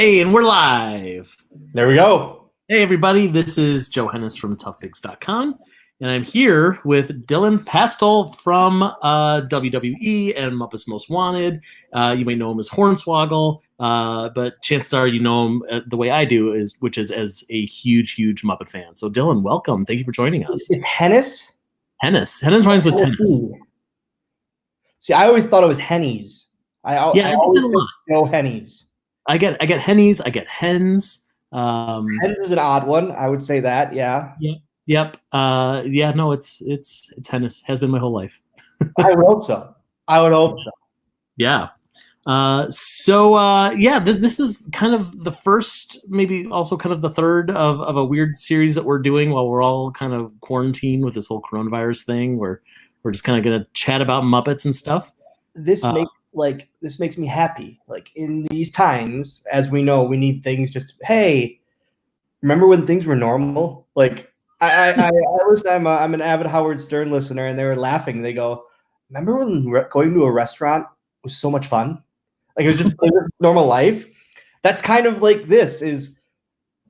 Hey, and we're live. There we go. Hey, everybody. This is Joe Hennis from toughpigs.com, and I'm here with Dylan Postl from WWE and Muppets Most Wanted. You may know him as Hornswoggle, but chances are you know him the way I do, which is as a huge Muppet fan. So, Dylan, welcome. Thank you for joining us. Is Hennis? Hennis. Hennis rhymes with tennis. See, I always thought it was Hennies. I always know Hennies. I get Hennies. I get hens. Hens is an odd one. I would say that. Yeah. Yep. Yeah. No, it's Hennis. Has been my whole life. I would hope so. Yeah. This is kind of the first, maybe also kind of the third of a weird series that we're doing while we're all kind of quarantined with this whole coronavirus thing, where we're just kind of going to chat about Muppets and stuff. This makes me happy. Like in these times, as we know, we need things just, hey, remember when things were normal? Like I'm an avid Howard Stern listener, and they were laughing. They go, remember when going to a restaurant was so much fun? Like it was just normal life. That's kind of like this is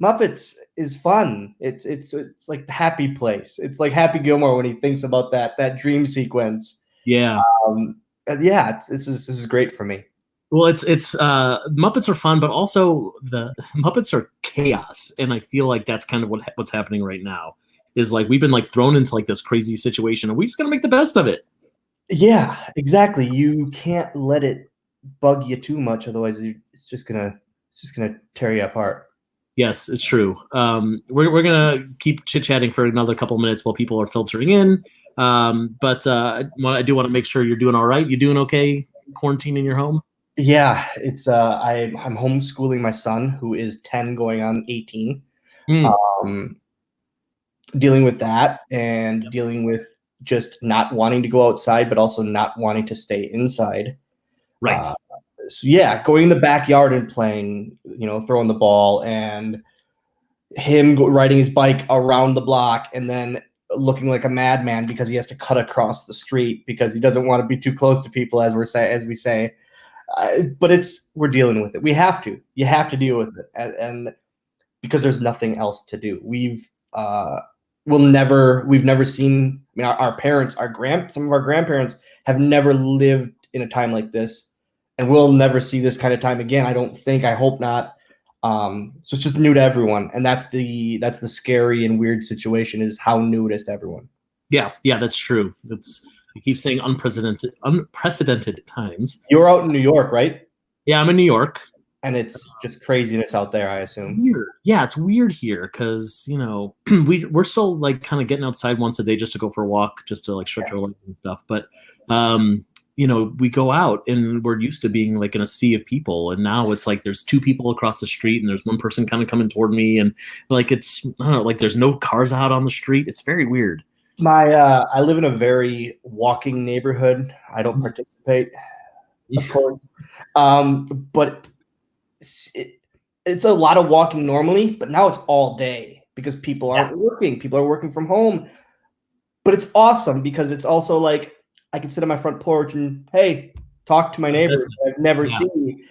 Muppets is fun. It's like the happy place. It's like Happy Gilmore when he thinks about that dream sequence. Yeah. This is great for me. Well, it's Muppets are fun, but also the Muppets are chaos, and I feel like that's kind of what's happening right now. Is like we've been like thrown into like this crazy situation, and we just gotta make the best of it. Yeah, exactly. You can't let it bug you too much, otherwise it's just gonna tear you apart. Yes, it's true. We're gonna keep chit chatting for another couple of minutes while people are filtering in. But I do want to make sure you're doing all right. You doing okay? Quarantine in your home? Yeah, it's I'm homeschooling my son, who is 10 going on 18. Dealing with that and dealing with just not wanting to go outside, but also not wanting to stay inside. Right. So yeah, going in the backyard and playing, throwing the ball, and him riding his bike around the block, and then looking like a madman because he has to cut across the street because he doesn't want to be too close to people, as we say. But we're dealing with it. We have to. You have to deal with it, and because there's nothing else to do. We've never seen. I mean, our parents, some of our grandparents have never lived in a time like this, and we'll never see this kind of time again. I don't think. I hope not. So it's just new to everyone, and that's the scary and weird situation, is how new it is to everyone. Yeah, that's true. I keep saying unprecedented times. You're out in New York, right? Yeah, I'm in New York, and it's just craziness out there, I assume. Weird. Yeah, it's weird here because we're still like kind of getting outside once a day just to go for a walk, just to like stretch our legs and stuff. But we go out and we're used to being like in a sea of people, and now it's like there's two people across the street and there's one person kind of coming toward me, and like I don't know, like there's no cars out on the street. It's very weird. I live in a very walking neighborhood. I don't participate, of course, but it's a lot of walking normally. But now it's all day because people aren't working. People are working from home, but it's awesome because it's also like, I can sit on my front porch and, hey, talk to my neighbors I've never seen.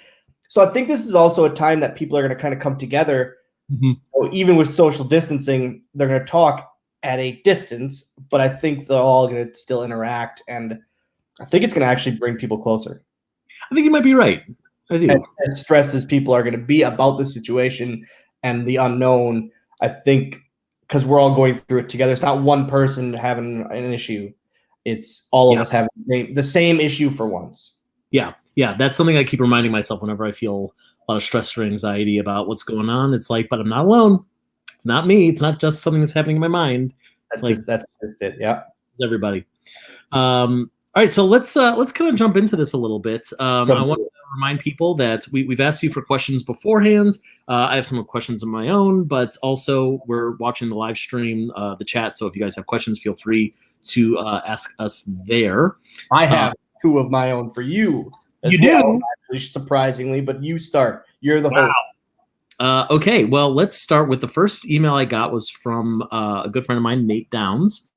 So I think this is also a time that people are going to kind of come together. Mm-hmm. Even with social distancing, they're going to talk at a distance, but I think they're all going to still interact. And I think it's going to actually bring people closer. I think you might be right. I do. As stressed as people are going to be about the situation and the unknown, I think because we're all going through it together, it's not one person having an issue. It's all of us having the same issue for once. Yeah. That's something I keep reminding myself whenever I feel a lot of stress or anxiety about what's going on. It's like, but I'm not alone. It's not me. It's not just something that's happening in my mind. That's it. Yeah. It's everybody. All right. So let's kind of jump into this a little bit. I want to remind people that we've asked you for questions beforehand. I have some questions of my own, but also we're watching the live stream, the chat. So if you guys have questions, feel free to ask us there. I have two of my own for you. You do? Actually, surprisingly, but you start. You're the host. Okay, well, let's start with the first email I got was from a good friend of mine, Nate Downs.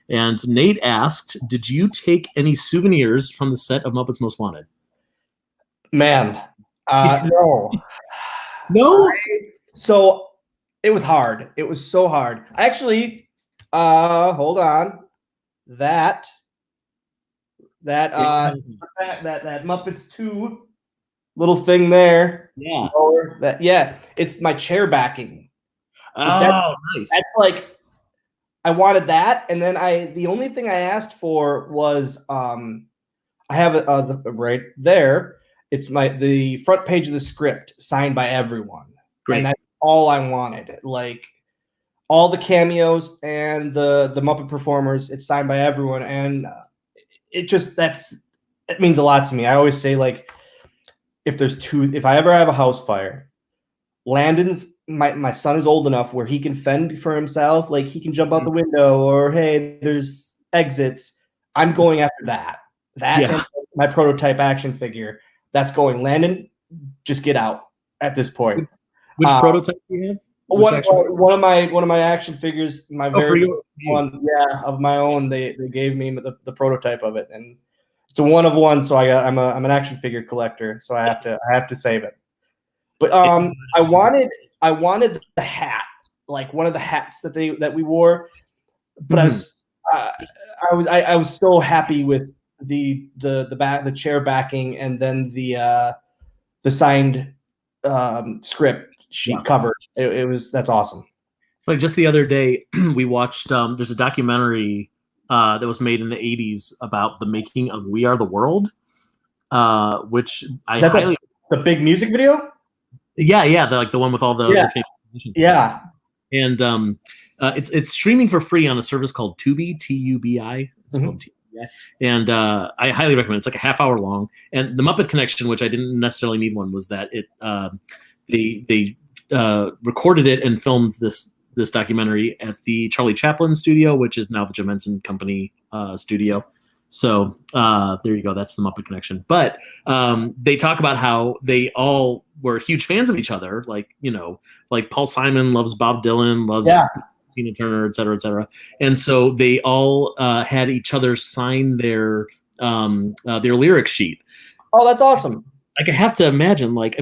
And Nate asked, did you take any souvenirs from the set of Muppets Most Wanted? Man, no. No. So it was hard. It was so hard. Actually, hold on. That Muppets 2 little thing there. Yeah. It's my chair backing. Oh, nice. That's like I wanted that, and then the only thing I asked for was I have it right there. It's the front page of the script signed by everyone. Great. And that's all I wanted. Like all the cameos and the Muppet performers, it's signed by everyone, and it means a lot to me. I always say, like, if I ever have a house fire, Landon's my son is old enough where he can fend for himself, like he can jump out the window, or hey, there's exits. I'm going after that. And my prototype action figure. That's going. Landon, just get out at this point. Which prototype do you have? One of my action figures, my very one, of my own. They gave me the prototype of it, and it's a one of one. So I'm an action figure collector, so I have to save it. But I wanted the hat, like one of the hats that we wore. But I was so happy with the chair backing, and then the signed script sheet cover. That's awesome. Like just the other day, we watched. There's a documentary that was made in the '80s about the making of "We Are the World," which I highly the big music video. Yeah, the one with all the famous musicians. Yeah, and it's streaming for free on a service called Tubi, Tubi. It's called Tubi, and I highly recommend it. It's like a half-hour long. And the Muppet Connection, which I didn't necessarily need one, was that they recorded it and filmed this documentary at the Charlie Chaplin studio, which is now the Jim Henson Company studio. So there you go. That's the Muppet Connection. But they talk about how they all were huge fans of each other. Like, like Paul Simon loves Bob Dylan, loves Tina Turner, et cetera, et cetera. And so they all had each other sign their lyric sheet. Oh, that's awesome. Like, I have to imagine, like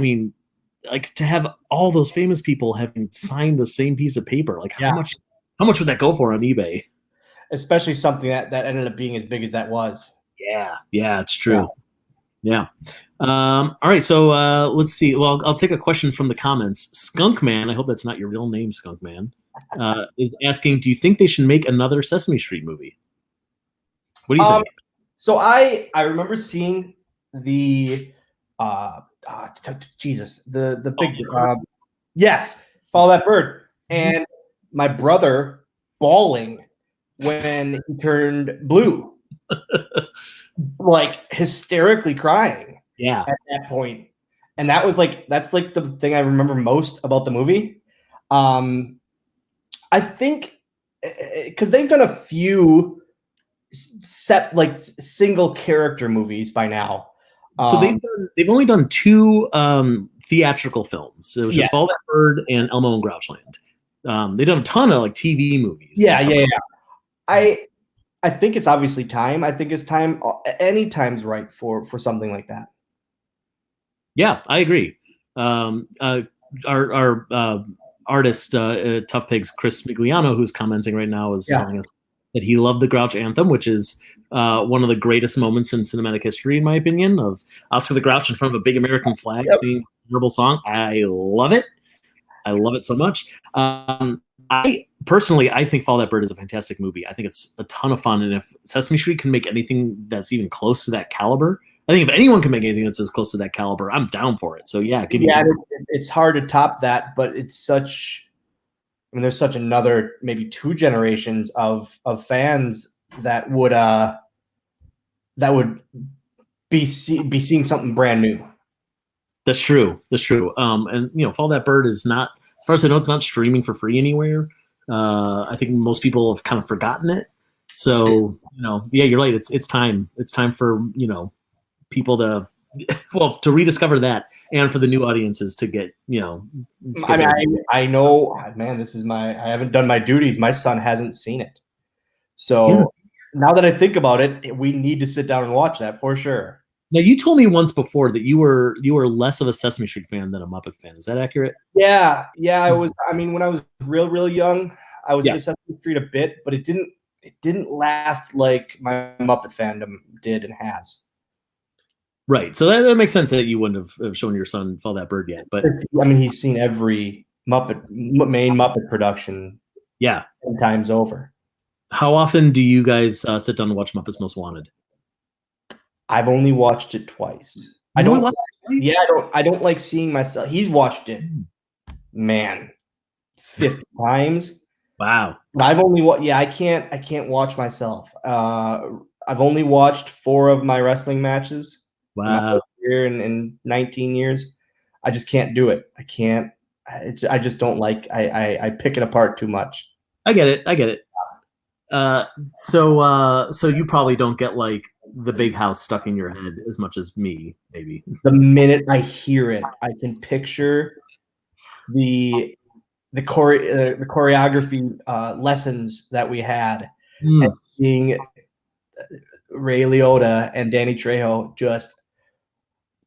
to have all those famous people having signed the same piece of paper. Like, how much would that go for on eBay? Especially something that ended up being as big as that was. Yeah, it's true. Yeah. All right, so let's see. Well, I'll take a question from the comments. Skunk Man, I hope that's not your real name, Skunk Man, is asking, do you think they should make another Sesame Street movie? What do you think? So I remember seeing the the big yes, Follow That Bird, and my brother bawling when he turned blue, like hysterically crying. Yeah, at that point, and that's the thing I remember most about the movie. I think because they've done a few single character movies by now. So they've only done 2 theatrical films. It was just Follow That Bird and Elmo and Grouchland. They've done a ton of TV movies. Yeah. I think it's obviously time. I think it's time. Any time's right for something like that. Yeah, I agree. Our artist, Tough Pigs, Chris Migliano, who's commenting right now, is telling us that he loved the Grouch anthem, which is one of the greatest moments in cinematic history, in my opinion, of Oscar the Grouch in front of a big American flag singing a terrible song. I love it. I love it so much. I think Follow That Bird is a fantastic movie. I think it's a ton of fun. And if Sesame Street can make anything that's even close to that caliber, I think if anyone can make anything that's as close to that caliber, I'm down for it. So it's hard to top that, but it's there's such another maybe 2 generations of fans that would be seeing something brand new. That's true. And Follow That Bird is not, as far as I know, it's not streaming for free anywhere. I think most people have kind of forgotten it. So you're right. It's time. It's time for people to rediscover that, and for the new audiences to get I know, man. I haven't done my duties. My son hasn't seen it, so now that I think about it, we need to sit down and watch that for sure. Now you told me once before that you were less of a Sesame Street fan than a Muppet fan. Is that accurate? Yeah, I was. I mean, when I was real young, I was into Yeah. Sesame Street a bit, but it didn't last like my Muppet fandom did and has. Right. So that makes sense that you wouldn't have shown your son Follow That Bird yet. But I mean, he's seen every main Muppet production yeah. 10 times over. How often do you guys sit down and watch Muppets Most Wanted? I've only watched it twice. I don't like seeing myself. He's watched it, man, 50 times. Wow. But I've only I can't watch myself. I've only watched 4 of my wrestling matches. Wow. Here in 19 years. I just can't do it. I can't. I just don't like. I pick it apart too much. I get it. So you probably don't get like the big house stuck in your head as much as me, maybe. The minute I hear it, I can picture the choreography lessons that we had, and seeing Ray Liotta and Danny Trejo just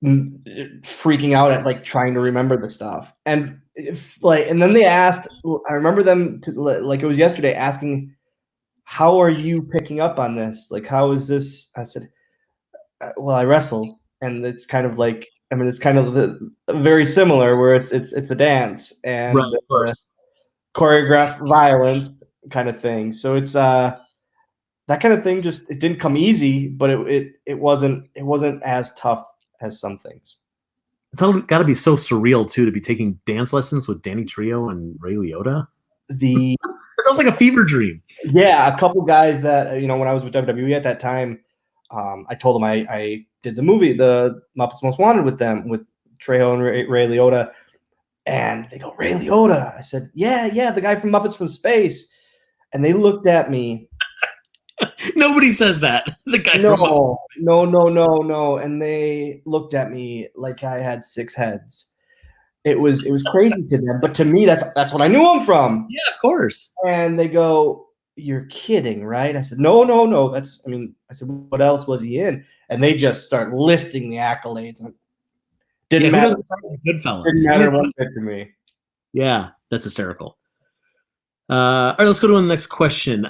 freaking out at like trying to remember the stuff, and then they asked. I remember them like it was yesterday asking, "How are you picking up on this? Like, how is this?" I said, "Well, I wrestle, and it's kind of like, I mean, it's kind of very similar, where it's a dance and choreographed violence kind of thing. So it's that kind of thing. Just it didn't come easy, but it wasn't as tough as some things. It's got to be so surreal too to be taking dance lessons with Danny Trejo and Ray Liotta. It sounds like a fever dream. Yeah, a couple guys that when I was with WWE at that time, I told them I did the movie, the Muppets Most Wanted, with them, with Trejo and Ray Liotta, and they go, "Ray Liotta." I said, "Yeah, the guy from Muppets from Space," and they looked at me. Nobody says that. The guy no, from Muppets. No, and they looked at me like I had 6 heads. It was crazy to them, but to me, that's what I knew him from. Yeah, of course. And they go, "You're kidding, right?" I said, No. I said, "What else was he in?" And they just start listing the accolades. Didn't matter. Goodfellas. Didn't matter one bit to me. Yeah, that's hysterical. All right, let's go to the next question.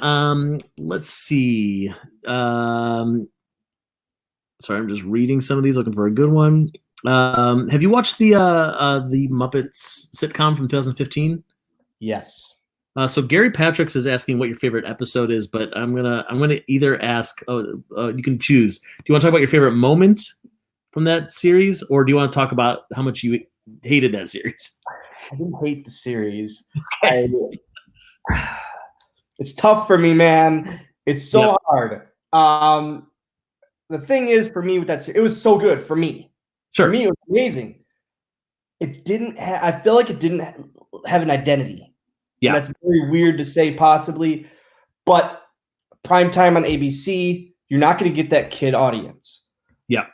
Let's see. Sorry, I'm just reading some of these, looking for a good one. Have you watched the Muppets sitcom from 2015? Yes. So Gary Patrick's is asking what your favorite episode is, but I'm gonna either ask. You can choose. Do you want to talk about your favorite moment from that series, or do you want to talk about how much you hated that series? I didn't hate the series. It's tough for me, man. It's so hard. The thing is, for me with that series, it was so good for me. Sure. For me, it was amazing. It didn't. I feel like it didn't have an identity. Yeah, and that's very weird to say, possibly, but prime time on ABC, you're not going to get that kid audience. Yeah.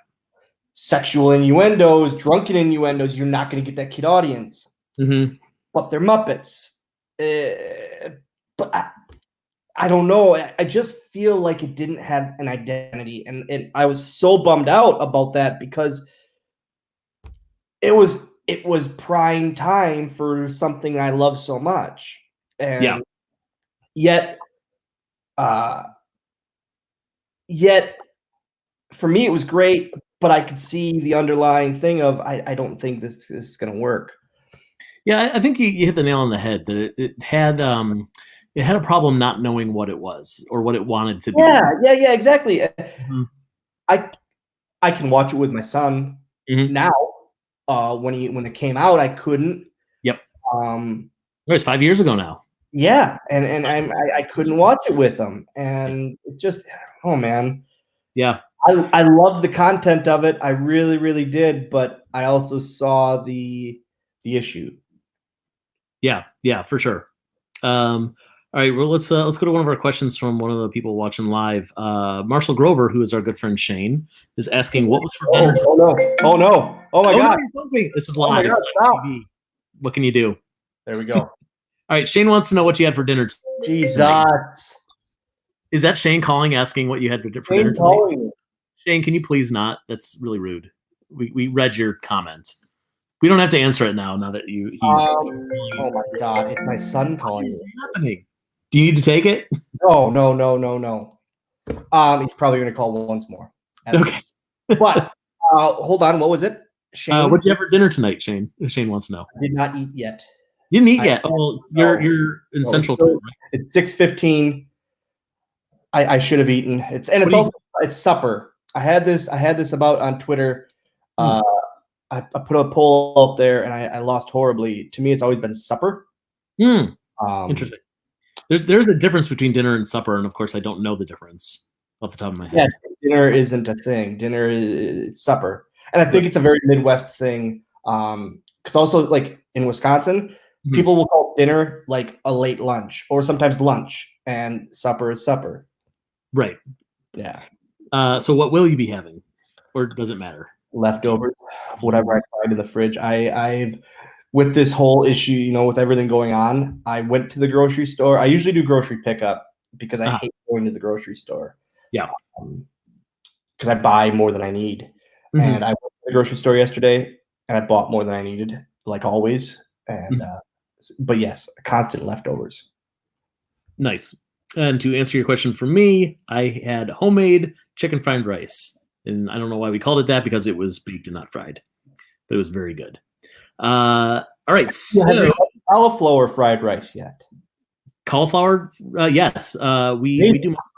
Sexual innuendos, drunken innuendos, you're not going to get that kid audience. Mm-hmm. But they're Muppets. But I don't know. I just feel like it didn't have an identity, and I was so bummed out about that, because it was prime time for something I love so much, and yet for me it was great. But I could see the underlying thing of I don't think this is going to work. Yeah, I think you hit the nail on the head, that it had a problem not knowing what it was or what it wanted to be. Yeah, exactly. Mm-hmm. I can watch it with my son now. When it came out, I couldn't. Yep. It was 5 years ago now. Yeah, and I couldn't watch it with him, and it just, oh man. Yeah. I loved the content of it. I really, really did, but I also saw the issue. Yeah, for sure. All right, well, let's go to one of our questions from one of the people watching live. Marshall Grover, who is our good friend Shane, is asking, what was for dinner? Oh no! Oh my God! This is live. TV. What can you do? There we go. All right, Shane wants to know what you had for dinner. Jesus. Is that Shane calling, asking what you had for dinner tonight? Shane, can you please not? That's really rude. We read your comment. We don't have to answer it now. Now that he's. Oh my God! It's my son calling What is me. happening? Do you need to take it? No. He's probably going to call once more. Okay. But hold on. What was it, Shane? What'd you have for dinner tonight, Shane? Shane wants to know. I did not eat yet. You didn't eat yet. Oh, well, you're in Central Time, right? It's 6:15. I should have eaten. It's supper. I had this about on Twitter. I put a poll out there and I lost horribly. To me, it's always been supper. Interesting. There's a difference between dinner and supper, and of course, I don't know the difference off the top of my head. Yeah, dinner isn't a thing. Dinner is supper, and I think it's a very Midwest thing. Because also, like in Wisconsin, people will call dinner like a late lunch or sometimes lunch, and supper is supper. Right. Yeah. So what will you be having, or does it matter? Leftovers, whatever I find in the fridge. I've with this whole issue, with everything going on, I went to the grocery store. I usually do grocery pickup because I hate going to the grocery store. Yeah. Because I buy more than I need. And I went to the grocery store yesterday and I bought more than I needed, like always. And but yes, constant leftovers. Nice. And to answer your question for me, I had homemade chicken fried rice. And I don't know why we called it that because it was baked and not fried. But it was very good. All right. So cauliflower fried rice yet? Cauliflower? Yes. We do most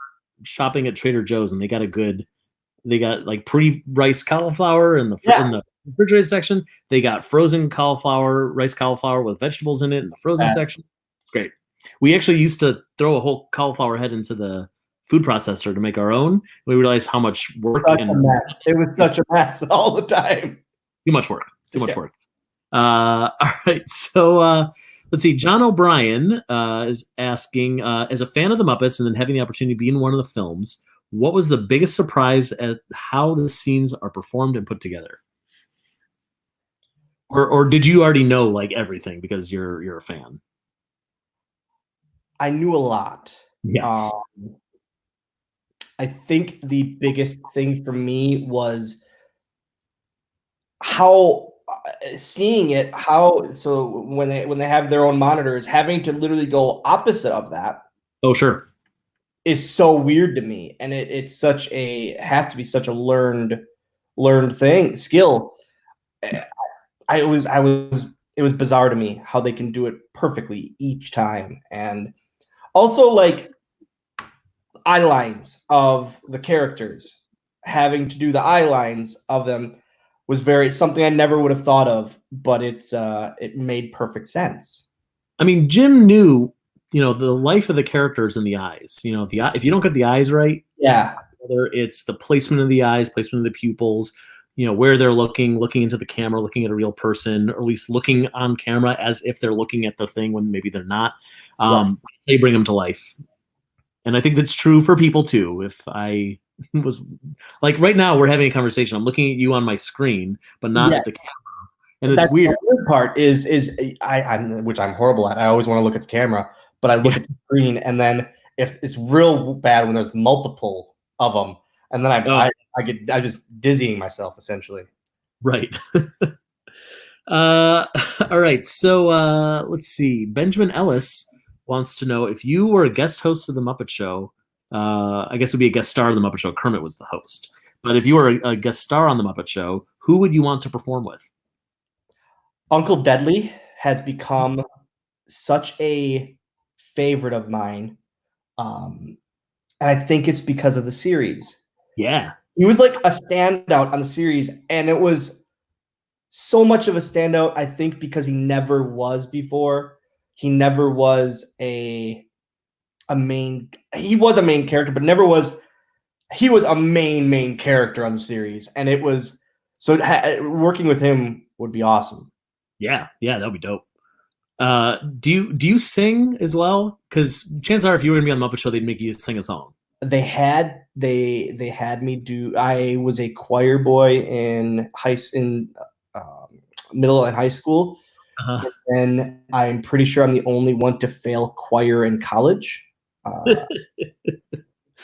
shopping at Trader Joe's, and they got like pre-rice cauliflower in the refrigerated section. They got frozen rice cauliflower with vegetables in it in the frozen section. It's great. We actually used to throw a whole cauliflower head into the food processor to make our own. We realized how much work it was such a mess all the time. Too much work. All right. So let's see. John O'Brien is asking, as a fan of the Muppets and then having the opportunity to be in one of the films, what was the biggest surprise at how the scenes are performed and put together? Or did you already know like everything because you're a fan? I knew a lot. Yeah. I think the biggest thing for me was how seeing it. So when they have their own monitors, having to literally go opposite of that. Oh, sure. Is so weird to me, and it has to be such a learned skill. It was bizarre to me how they can do it perfectly each time, and also like eye lines of the characters, having to do the eye lines of them was something I never would have thought of, but it made perfect sense. I mean, Jim knew, the life of the characters in the eyes. If you don't get the eyes right, whether it's the placement of the eyes, placement of the pupils, where they're looking into the camera, looking at a real person, or at least looking on camera as if they're looking at the thing when maybe they're not. They bring them to life. And I think that's true for people too. If I was like right now, we're having a conversation. I'm looking at you on my screen, but not at the camera. And it's weird. The weird part is which I'm horrible at. I always want to look at the camera, but I look at the screen, and then if it's real bad when there's multiple of them, and then I just dizzying myself essentially. Right. All right. So let's see. Benjamin Ellis wants to know if you were a guest host of the Muppet Show. I guess it would be a guest star of the Muppet Show. Kermit was the host, but if you were a guest star on the Muppet Show, who would you want to perform with? Uncle Deadly has become such a favorite of mine. And I think it's because of the series. Yeah. He was like a standout on the series, and it was so much of a standout, I think, because he never was before. He never was he was a main character, but never was, he was a main character on the series. And it was, working with him would be awesome. Yeah, that'd be dope. Do you sing as well? Because chances are, if you were gonna be on the Muppet Show, they'd make you sing a song. They had me do. I was a choir boy in middle and high school, and I'm pretty sure I'm the only one to fail choir in college.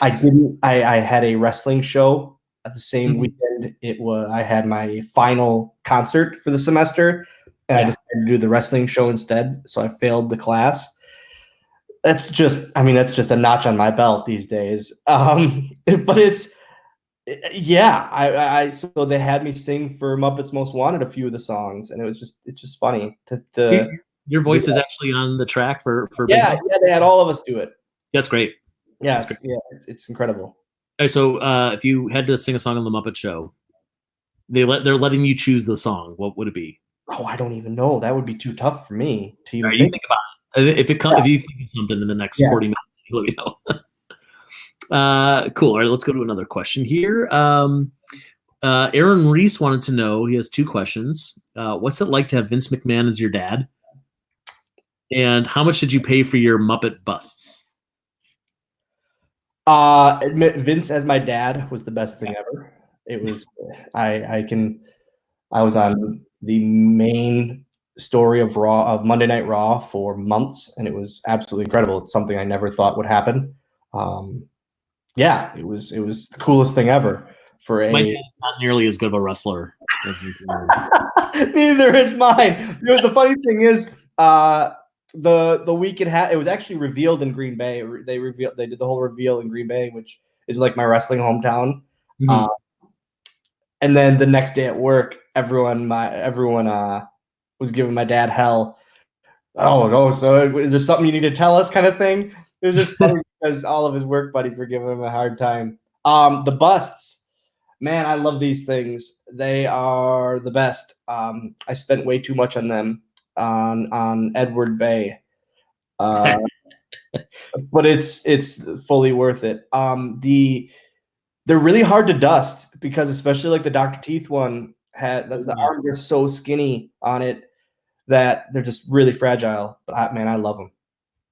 I didn't. I had a wrestling show At the same weekend, I had my final concert for the semester, and I decided to do the wrestling show instead. So I failed the class. That's just a notch on my belt these days. But it's, yeah, so they had me sing for Muppets Most Wanted a few of the songs, and it's just funny to your voice is actually on the track for Big yeah, House? yeah, they had all of us do it. That's great. Yeah, That's great. Yeah, it's incredible. All right, so if you had to sing a song on the Muppet Show, they're letting you choose the song. What would it be? Oh, I don't even know. That would be too tough for me to even You think about it. If you think of something in the next 40 minutes, let me know. Cool. All right, let's go to another question here. Aaron Reese wanted to know, he has 2 questions. What's it like to have Vince McMahon as your dad? And how much did you pay for your Muppet busts? Admit Vince as my dad was the best thing ever. It was, I was on the main story of Monday Night Raw for months, and it was absolutely incredible. It's something I never thought would happen. Yeah, it was the coolest thing ever. My dad's not nearly as good of a wrestler as neither is mine. You know, the funny thing is, the week it was actually revealed in Green Bay. They did the whole reveal in Green Bay, which is like my wrestling hometown. Mm-hmm. And then the next day at work, everyone was giving my dad hell. Oh no! So is there something you need to tell us, kind of thing? It was just funny because all of his work buddies were giving him a hard time. The busts, man, I love these things. They are the best. I spent way too much on them on Edward Bay, but it's fully worth it. They're really hard to dust because, especially like the Dr. Teeth one, the arms are so skinny on it that they're just really fragile. But I love them.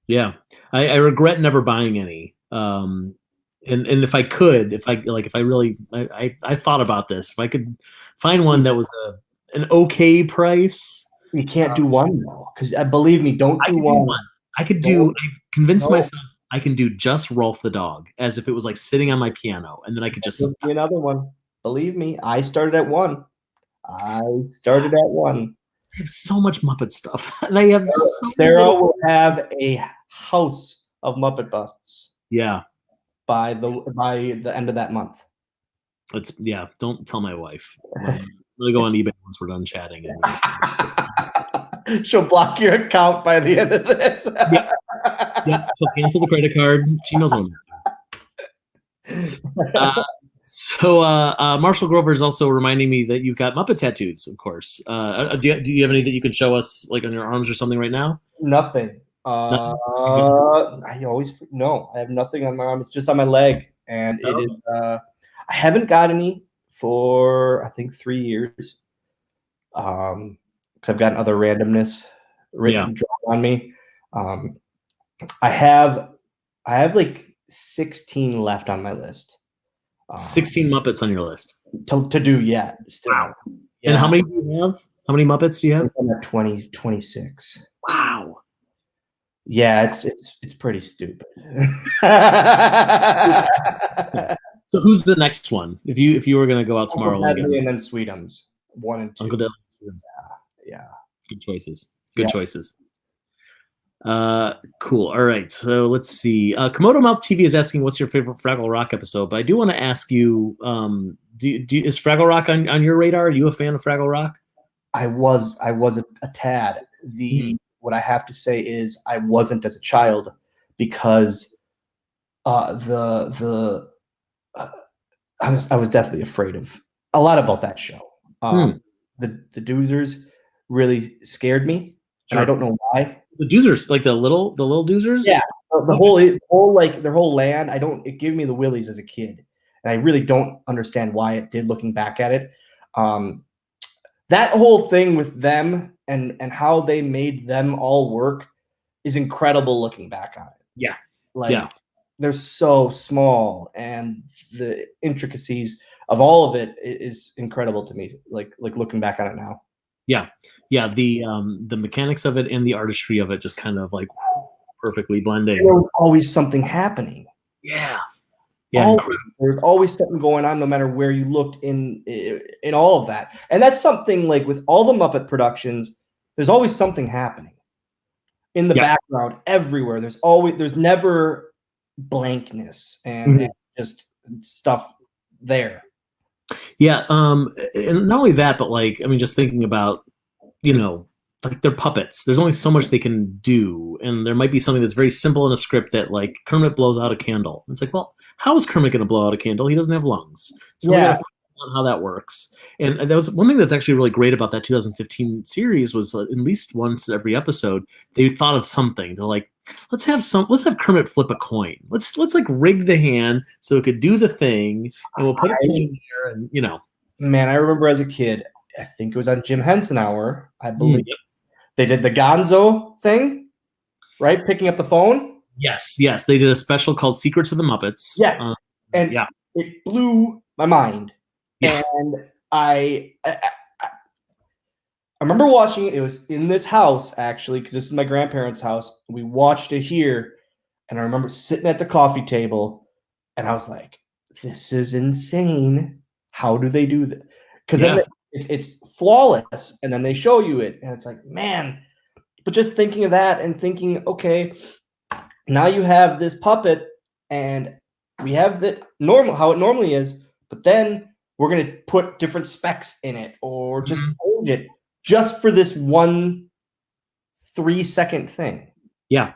Yeah, I regret never buying any. And if I could, I thought about this. If I could find one that was an okay price, you can't do one though, because believe me, don't do one. I convinced myself I can do just Rolf the dog, as if it was like sitting on my piano, and then I could just be another one. Believe me, I started at one. I have so much Muppet stuff, and I have Sarah will have a house of Muppet busts. Yeah, by the end of that month. Don't tell my wife. I'm gonna go on eBay once we're done chatting. She'll block your account by the end of this. Yeah, she'll cancel the credit card. She knows what I'm doing. Marshall Grover is also reminding me that you've got Muppet tattoos, of course. Do you have any that you can show us, like on your arms or something right now? Nothing. I have nothing on my arm. It's just on my leg, and it is. I haven't got any for I think 3 years. Because I've gotten other randomness drawn on me. I have like 16 left on my list. 16 Muppets on your list to do yet. Still. Wow. Yeah. And how many do you have? How many Muppets do you have? I'm at 26. Wow. Yeah, it's pretty stupid. So who's the next one? If you were gonna go out tomorrow, and then Sweetums 1 and 2. Uncle Deadly and Sweetums. Yeah. Good choices. Good choices. Cool. All right. So let's see. Komodo Mouth TV is asking, "What's your favorite Fraggle Rock episode?" But I do want to ask you, is Fraggle Rock on your radar? Are you a fan of Fraggle Rock? I was a tad. What I have to say is I wasn't as a child because I was deathly afraid of a lot about that show. The Doozers really scared me, and I don't know why. The Doozers, like the little Doozers? Yeah, the whole like their whole land. It gave me the willies as a kid, and I really don't understand why it did. Looking back at it, that whole thing with them and how they made them all work is incredible. Looking back on it, they're so small, and the intricacies of all of it is incredible to me. Like looking back on it now. Yeah. The mechanics of it and the artistry of it just kind of like perfectly blending. There was always something happening. Yeah. Yeah, incredible. There's always something going on, no matter where you looked in all of that. And that's something like with all the Muppet productions, there's always something happening in the background everywhere. There's never blankness and just stuff there. Yeah, and not only that, but like, I mean, just thinking about, like they're puppets. There's only so much they can do, and there might be something that's very simple in a script that, like, Kermit blows out a candle. It's like, well, how is Kermit going to blow out a candle? He doesn't have lungs, so we got to find out how that works. And that was one thing that's actually really great about that 2015 series was at least once every episode they thought of something. They're like, let's have Kermit flip a coin. Let's like rig the hand so it could do the thing, and we'll put it in there, and Man, I remember as a kid, I think it was on Jim Henson Hour, I believe. They did the Gonzo thing, right? Picking up the phone. Yes. They did a special called Secrets of the Muppets. Yeah, it blew my mind. Yeah. And I remember watching it. It was in this house, actually, because this is my grandparents' house. We watched it here, and I remember sitting at the coffee table, and I was like, "This is insane. How do they do that?" Because then it's flawless, and then they show you it, and it's like, man. But just thinking of that and thinking, okay, now you have this puppet, and we have the how it normally is, but then we're gonna put different specs in it, or just change it just for this 1 3-second thing. Yeah,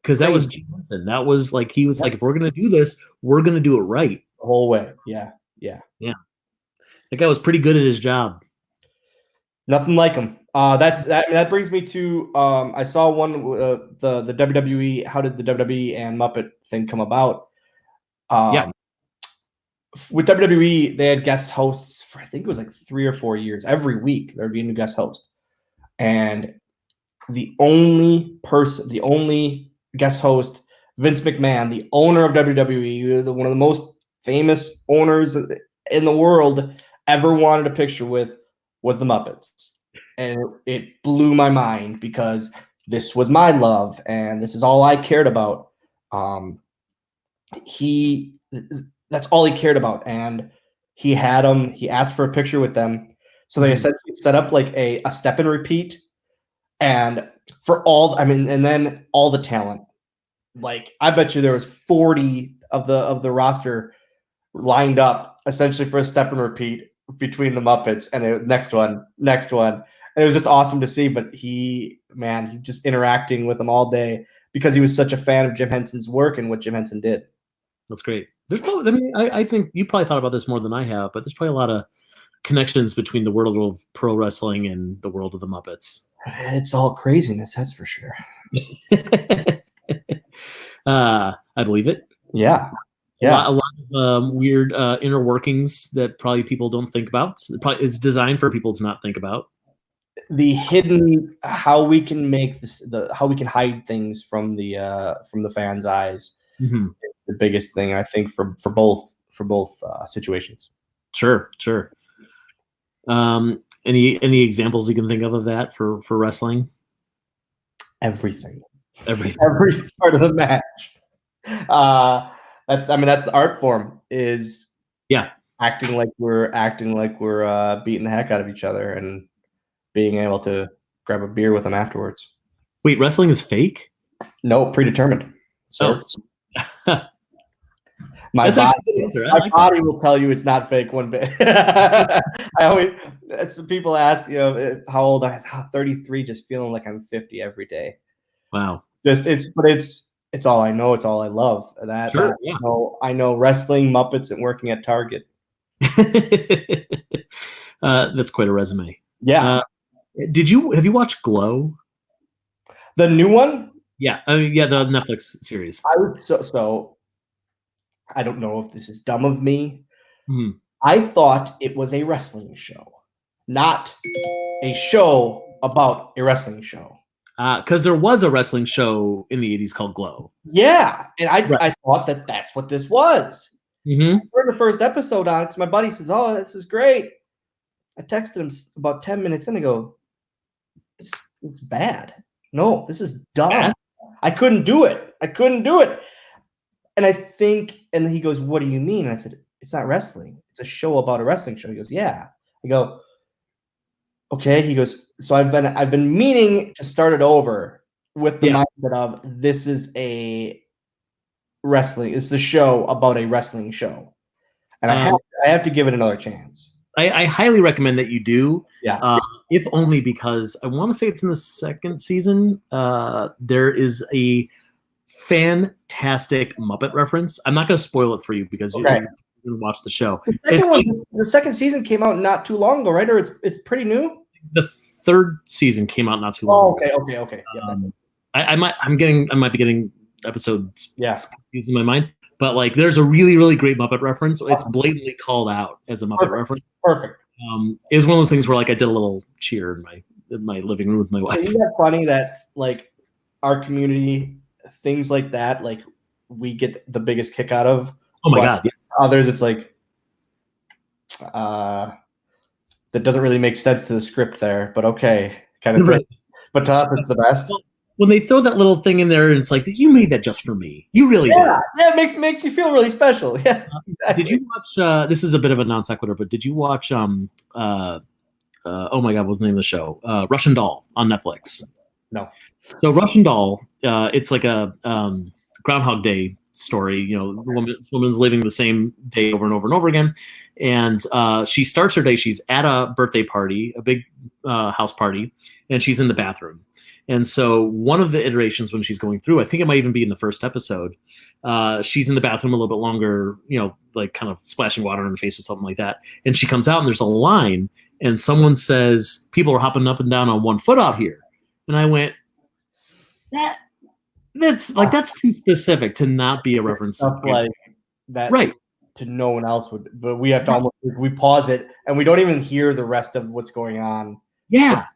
because that was Jim Henson. That was like, he was like, if we're gonna do this, we're gonna do it right the whole way. Yeah. That guy was pretty good at his job. Nothing like him. That brings me to I saw one the WWE. How did the WWE and Muppet thing come about? With WWE, they had guest hosts for, I think it was like 3 or 4 years. Every week there'd be a new guest host, and the only guest host, Vince McMahon, the owner of WWE, one of the most famous owners in the world, ever wanted a picture with was the Muppets. And it blew my mind, because this was my love and this is all I cared about. That's all he cared about, and he had them. He asked for a picture with them, so they essentially set up like a step and repeat, and and then all the talent. Like, I bet you there was 40 of the roster lined up essentially for a step and repeat between the Muppets, and next one. And it was just awesome to see. But he just interacting with them all day, because he was such a fan of Jim Henson's work and what Jim Henson did. That's great. There's probably, I mean, I think you probably thought about this more than I have, but there's probably a lot of connections between the world of pro wrestling and the world of the Muppets. It's all craziness, that's for sure. I believe it. Yeah. A lot of weird inner workings that probably people don't think about. It's designed for people to not think about. The hidden, how we can make this, how we can hide things from the fans' eyes. Mm-hmm. The biggest thing, I think, for both situations. Sure. Any examples you can think of that for wrestling? Everything. Every part of the match. That's the art form, is acting like we're beating the heck out of each other and being able to grab a beer with them afterwards. Wait, wrestling is fake? No, predetermined. So my body will tell you it's not fake one bit. People ask, how old I am. 33, just feeling like I'm 50 every day. Wow. It's all I know. It's all I love. I know wrestling, Muppets, and working at Target. That's quite a resume. Yeah. Have you watched Glow? The new one? Yeah. The Netflix series. I don't know if this is dumb of me. Mm-hmm. I thought it was a wrestling show, not a show about a wrestling show. Because there was a wrestling show in the 80s called Glow. Yeah, and I thought that's what this was. Mm-hmm. I heard the first episode on it, because my buddy says, "Oh, this is great." I texted him about 10 minutes in and go, "It's bad. No, this is dumb. I couldn't do it. And I think, and then he goes, "What do you mean?" And I said, "It's not wrestling. It's a show about a wrestling show." He goes, "Yeah." I go, "Okay." He goes, "So I've been meaning to start it over with the mindset of this is a wrestling. It's a show about a wrestling show, and I have to give it another chance." I highly recommend that you do. Yeah. If only because I want to say it's in the second season. There is a fantastic Muppet reference. I'm not going to spoil it for you because you're going to watch the show. The second season came out not too long ago, right? Or it's pretty new? The third season came out not too long ago. Okay. I might be getting episodes confused in my mind. But like, there's a really, really great Muppet reference. It's blatantly called out as a Muppet reference. Perfect. It was one of those things where like I did a little cheer in my living room with my wife. Isn't that funny that like our community, things like that, like we get the biggest kick out of? Oh my god! Yeah. Others, it's like that doesn't really make sense to the script there, but okay, kind of. Right. But to us, it's the best. Well, when they throw that little thing in there, and it's like, you made that just for me. You really did. Yeah, it makes you feel really special. Yeah. Exactly. Did you watch? This is a bit of a non sequitur, but did you watch? Oh my god, what's the name of the show? Russian Doll on Netflix. No. So Russian Doll, it's like a Groundhog Day story. You know, the woman's living the same day over and over and over again, and she starts her day. She's at a birthday party, a big house party, and she's in the bathroom. And so one of the iterations when she's going through, I think it might even be in the first episode, she's in the bathroom a little bit longer, you know, like kind of splashing water on her face or something like that. And she comes out and there's a line and someone says, "People are hopping up and down on 1 foot out here." And I went, that's too specific to not be a reference. Like that, right? To no one else would, but we have to we pause it and we don't even hear the rest of what's going on. Yeah.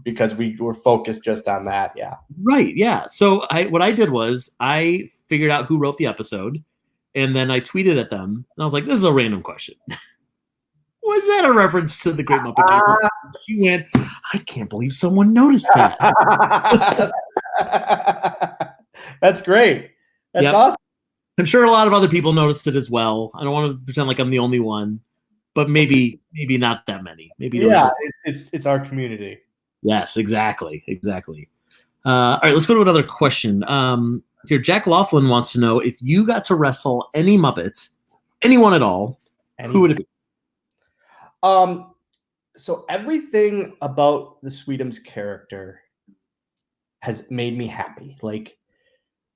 Because we were focused just on that. Yeah. Right. Yeah. So what I did was I figured out who wrote the episode and then I tweeted at them and I was like, "This is a random question. Was that a reference to the Great Muppet Caper?" She went, "I can't believe someone noticed that." That's great. That's awesome. I'm sure a lot of other people noticed it as well. I don't want to pretend like I'm the only one, but maybe not that many. Maybe it's our community. Yes, exactly. All right, let's go to another question. Here, Jack Laughlin wants to know if you got to wrestle any Muppets, anyone at all, who would it be? So everything about the Sweetums character has made me happy. Like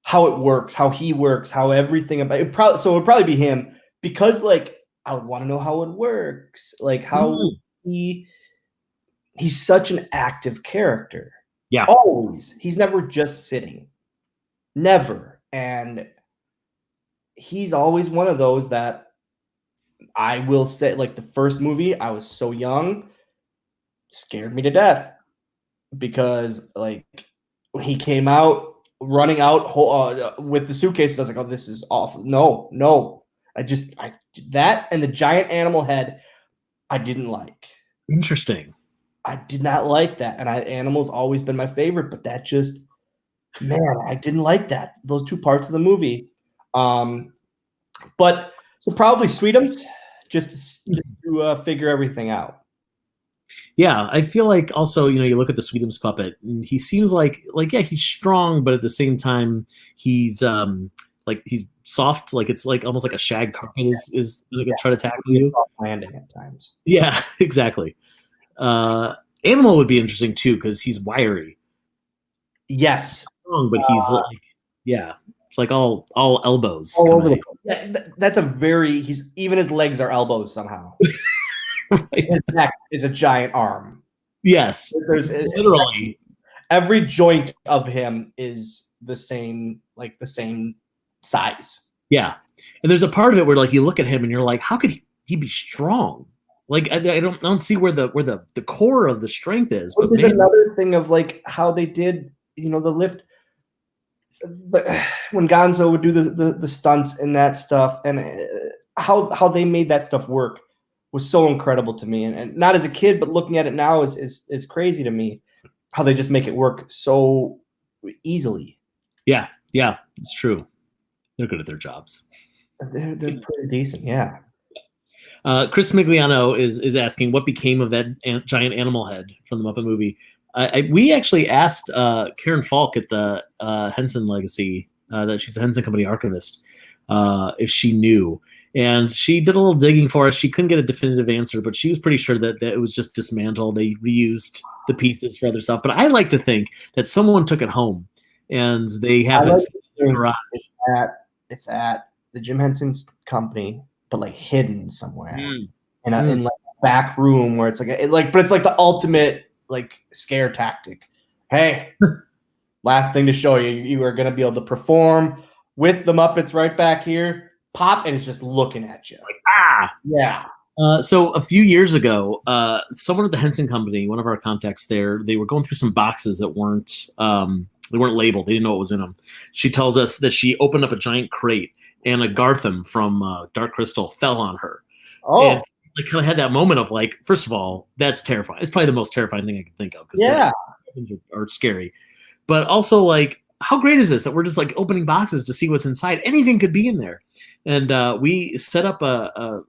how it works, how he works, how everything about it. It would probably be him because like I would want to know how it works, like how he's such an active character. Yeah, always. He's never just sitting, never, and he's always one of those that I will say, like the first movie, I was so young, scared me to death because like when he came out running out with the suitcases, I was like, "Oh, this is awful." No. That and the giant animal head, I didn't like. Interesting. I did not like that, and animal's always been my favorite, but that just, man, I didn't like that. Those two parts of the movie. But so probably Sweetums, just to figure everything out. Yeah, I feel like also, you know, you look at the Sweetums puppet, and he seems like yeah, he's strong, but at the same time, he's like he's soft, like it's like almost like a shag carpet is gonna try to tackle you. Soft landing at times. Yeah, exactly. Animal would be interesting too because he's wiry. Yes, strong, but he's like, yeah, it's like all elbows. All over the place. That's a very even his legs are elbows somehow. Right. His neck is a giant arm. Yes, literally every joint of him is the same size. Yeah, and there's a part of it where like you look at him and you're like, how could he be strong? Like I don't see where the core of the strength is. But another thing of like how they did, you know, the lift. When Gonzo would do the stunts and that stuff, and how they made that stuff work was so incredible to me. And not as a kid, but looking at it now is crazy to me. How they just make it work so easily. Yeah, it's true. They're good at their jobs. They're pretty decent, yeah. Chris Migliano is asking what became of that giant animal head from the Muppet movie. We actually asked Karen Falk at the Henson Legacy, that she's a Henson Company archivist, if she knew. And she did a little digging for us. She couldn't get a definitive answer, but she was pretty sure that it was just dismantled. They reused the pieces for other stuff. But I like to think that someone took it home and they have it in the garage. It's at the Jim Henson's company, but like hidden somewhere in like a back room where it's but it's like the ultimate like scare tactic. Hey, last thing to show you, you are going to be able to perform with the Muppets right back here. Pop, and it's just looking at you. Like, yeah. So a few years ago, someone at the Henson Company, one of our contacts there, they were going through some boxes that weren't labeled. They didn't know what was in them. She tells us that she opened up a giant crate and a Gartham from Dark Crystal fell on her. Oh. And I kind of had that moment of like, first of all, that's terrifying. It's probably the most terrifying thing I can think of. Yeah. Things are scary. But also, like, how great is this that we're just like opening boxes to see what's inside? Anything could be in there. And we set up a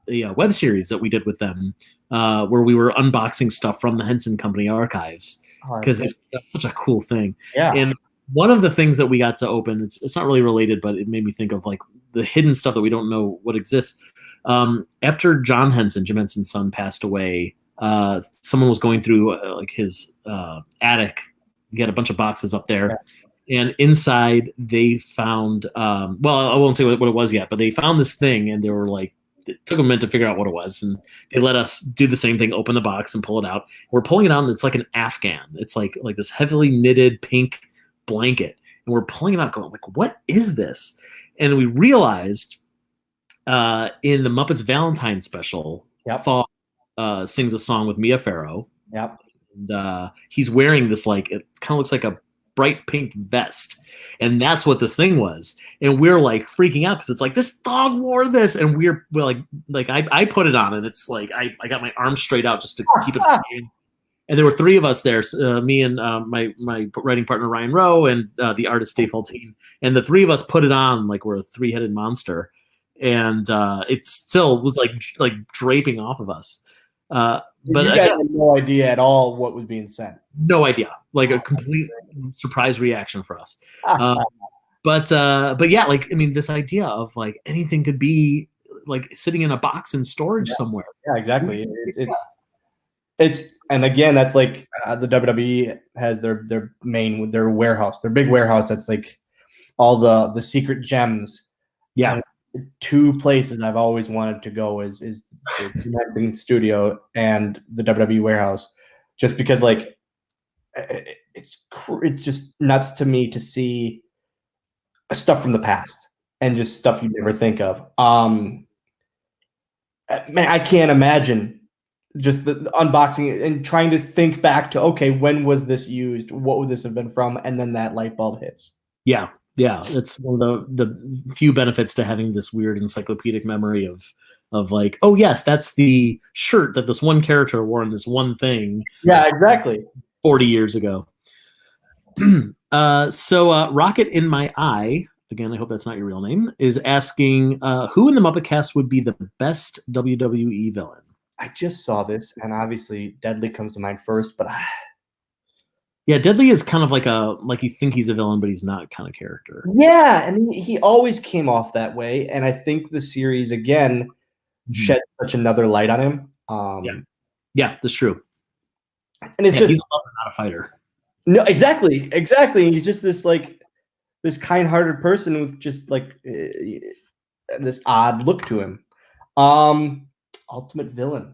web series that we did with them where we were unboxing stuff from the Henson Company archives because that's such a cool thing. Yeah. And one of the things that we got to open, it's not really related, but it made me think of like the hidden stuff that we don't know what exists. After John Henson, Jim Henson's son, passed away, someone was going through like his attic. He had a bunch of boxes up there. Yeah. And inside they found, well, I won't say what it was yet, but they found this thing and they were like, it took a minute to figure out what it was. And they let us do the same thing, open the box and pull it out. We're pulling it out and it's like an Afghan. It's like this heavily knitted pink blanket. And we're pulling it out going like, what is this? And we realized in the Muppets Valentine special, Thaw sings a song with Mia Farrow. Yep. And he's wearing this, like, it kind of looks like a bright pink vest, and that's what this thing was. And we're like freaking out because it's like, this dog wore this, and we're like I put it on, and it's like I got my arm straight out just to keep it in. And there were three of us there, me and my writing partner Ryan Rowe and the artist Dave Hultine, and the three of us put it on like we're a three-headed monster, and it still was like draping off of us. But you had no idea at all what was being said. No idea, like a complete surprise reaction for us. But yeah, like, I mean, this idea of like anything could be like sitting in a box in storage somewhere. Yeah, exactly. It's and again, that's like the WWE has their warehouse, their big warehouse. That's like all the secret gems. Yeah. And two places I've always wanted to go is the studio and the WWE warehouse, just because like it's just nuts to me to see stuff from the past and just stuff you never think of. Man, I can't imagine just the unboxing and trying to think back to, okay, when was this used? What would this have been from? And then that light bulb hits. Yeah. Yeah. It's one of the few benefits to having this weird encyclopedic memory of like, oh yes, that's the shirt that this one character wore in this one thing. Yeah, exactly. 40 years ago. So Rocket in My Eye, again, I hope that's not your real name, is asking who in the Muppet cast would be the best WWE villain? I just saw this, and obviously Deadly comes to mind first, but yeah, Deadly is kind of like you think he's a villain, but he's not kind of character. Yeah, and he always came off that way, and I think the series again shed such another light on him. Yeah, that's true. And it's just he's not a fighter. No, exactly. He's just this kind-hearted person with just like this odd look to him. Ultimate villain.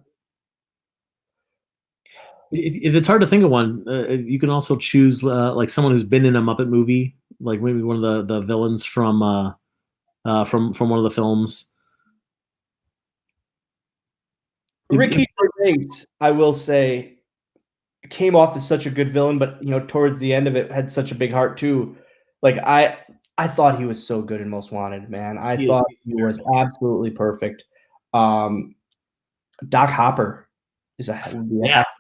If it's hard to think of one, you can also choose like someone who's been in a Muppet movie, like maybe one of the villains from one of the films. Ricky Gervais, I will say, came off as such a good villain, but towards the end of it had such a big heart too. Like I thought he was so good in Most Wanted, man. I thought he was absolutely perfect. Doc Hopper is a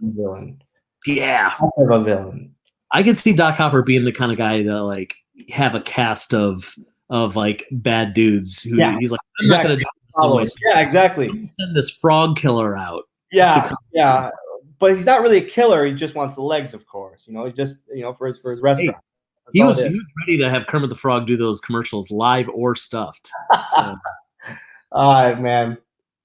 villain. Yeah, of a villain. I could see Doc Hopper being the kind of guy that like have a cast of of like bad dudes who he's like, I'm not going to do this. Yeah, exactly. I'm gonna send this frog killer out. Yeah. But he's not really a killer. He just wants the legs, of course. He just for his restaurant. Hey, he was ready to have Kermit the Frog do those commercials live or stuffed. So. All right, man.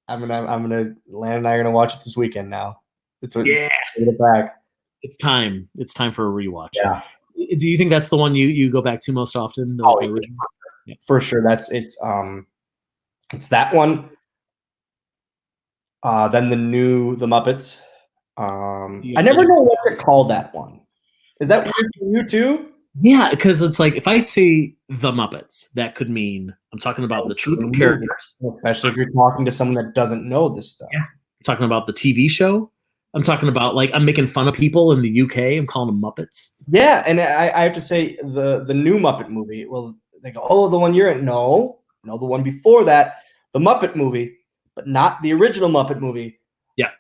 I'm gonna Lan and I are gonna watch it this weekend now. Get it back. It's time. It's time for a rewatch. Yeah. Do you think that's the one you go back to most often? The original? Yeah. For sure. It's that one. Then the Muppets. I never know what to call that one. Is that weird for you too? Yeah, because it's like if I say the Muppets, that could mean I'm talking about the troupe of characters. Especially if you're talking to someone that doesn't know this stuff. Yeah. I'm talking about the TV show. I'm talking about like I'm making fun of people in the UK. I'm calling them Muppets. Yeah, and I have to say the new Muppet movie. Well, they go, oh, the one you're in. No, the one before that, the Muppet movie, but not the original Muppet movie. Yeah,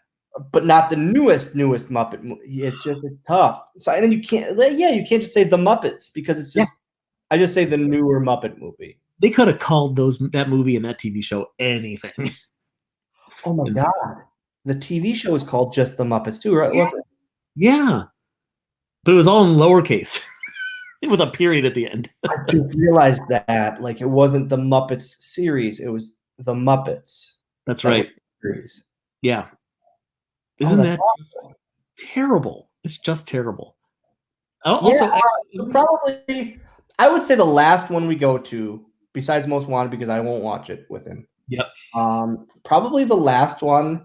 but not the newest Muppet movie. It's tough. So and then you can't just say the Muppets because it's just I just say the newer Muppet movie. They could have called that movie and that TV show anything. Oh my god. The TV show is called just The Muppets too, right? Yeah. Yeah. But it was all in lowercase with a period at the end. I just realized that. Like it wasn't the Muppets series, it was the Muppets. That's right. Series. Yeah. Isn't that awesome. Terrible? It's just terrible. Probably I would say the last one we go to, besides Most Wanted, because I won't watch it with him. Yep. Probably the last one.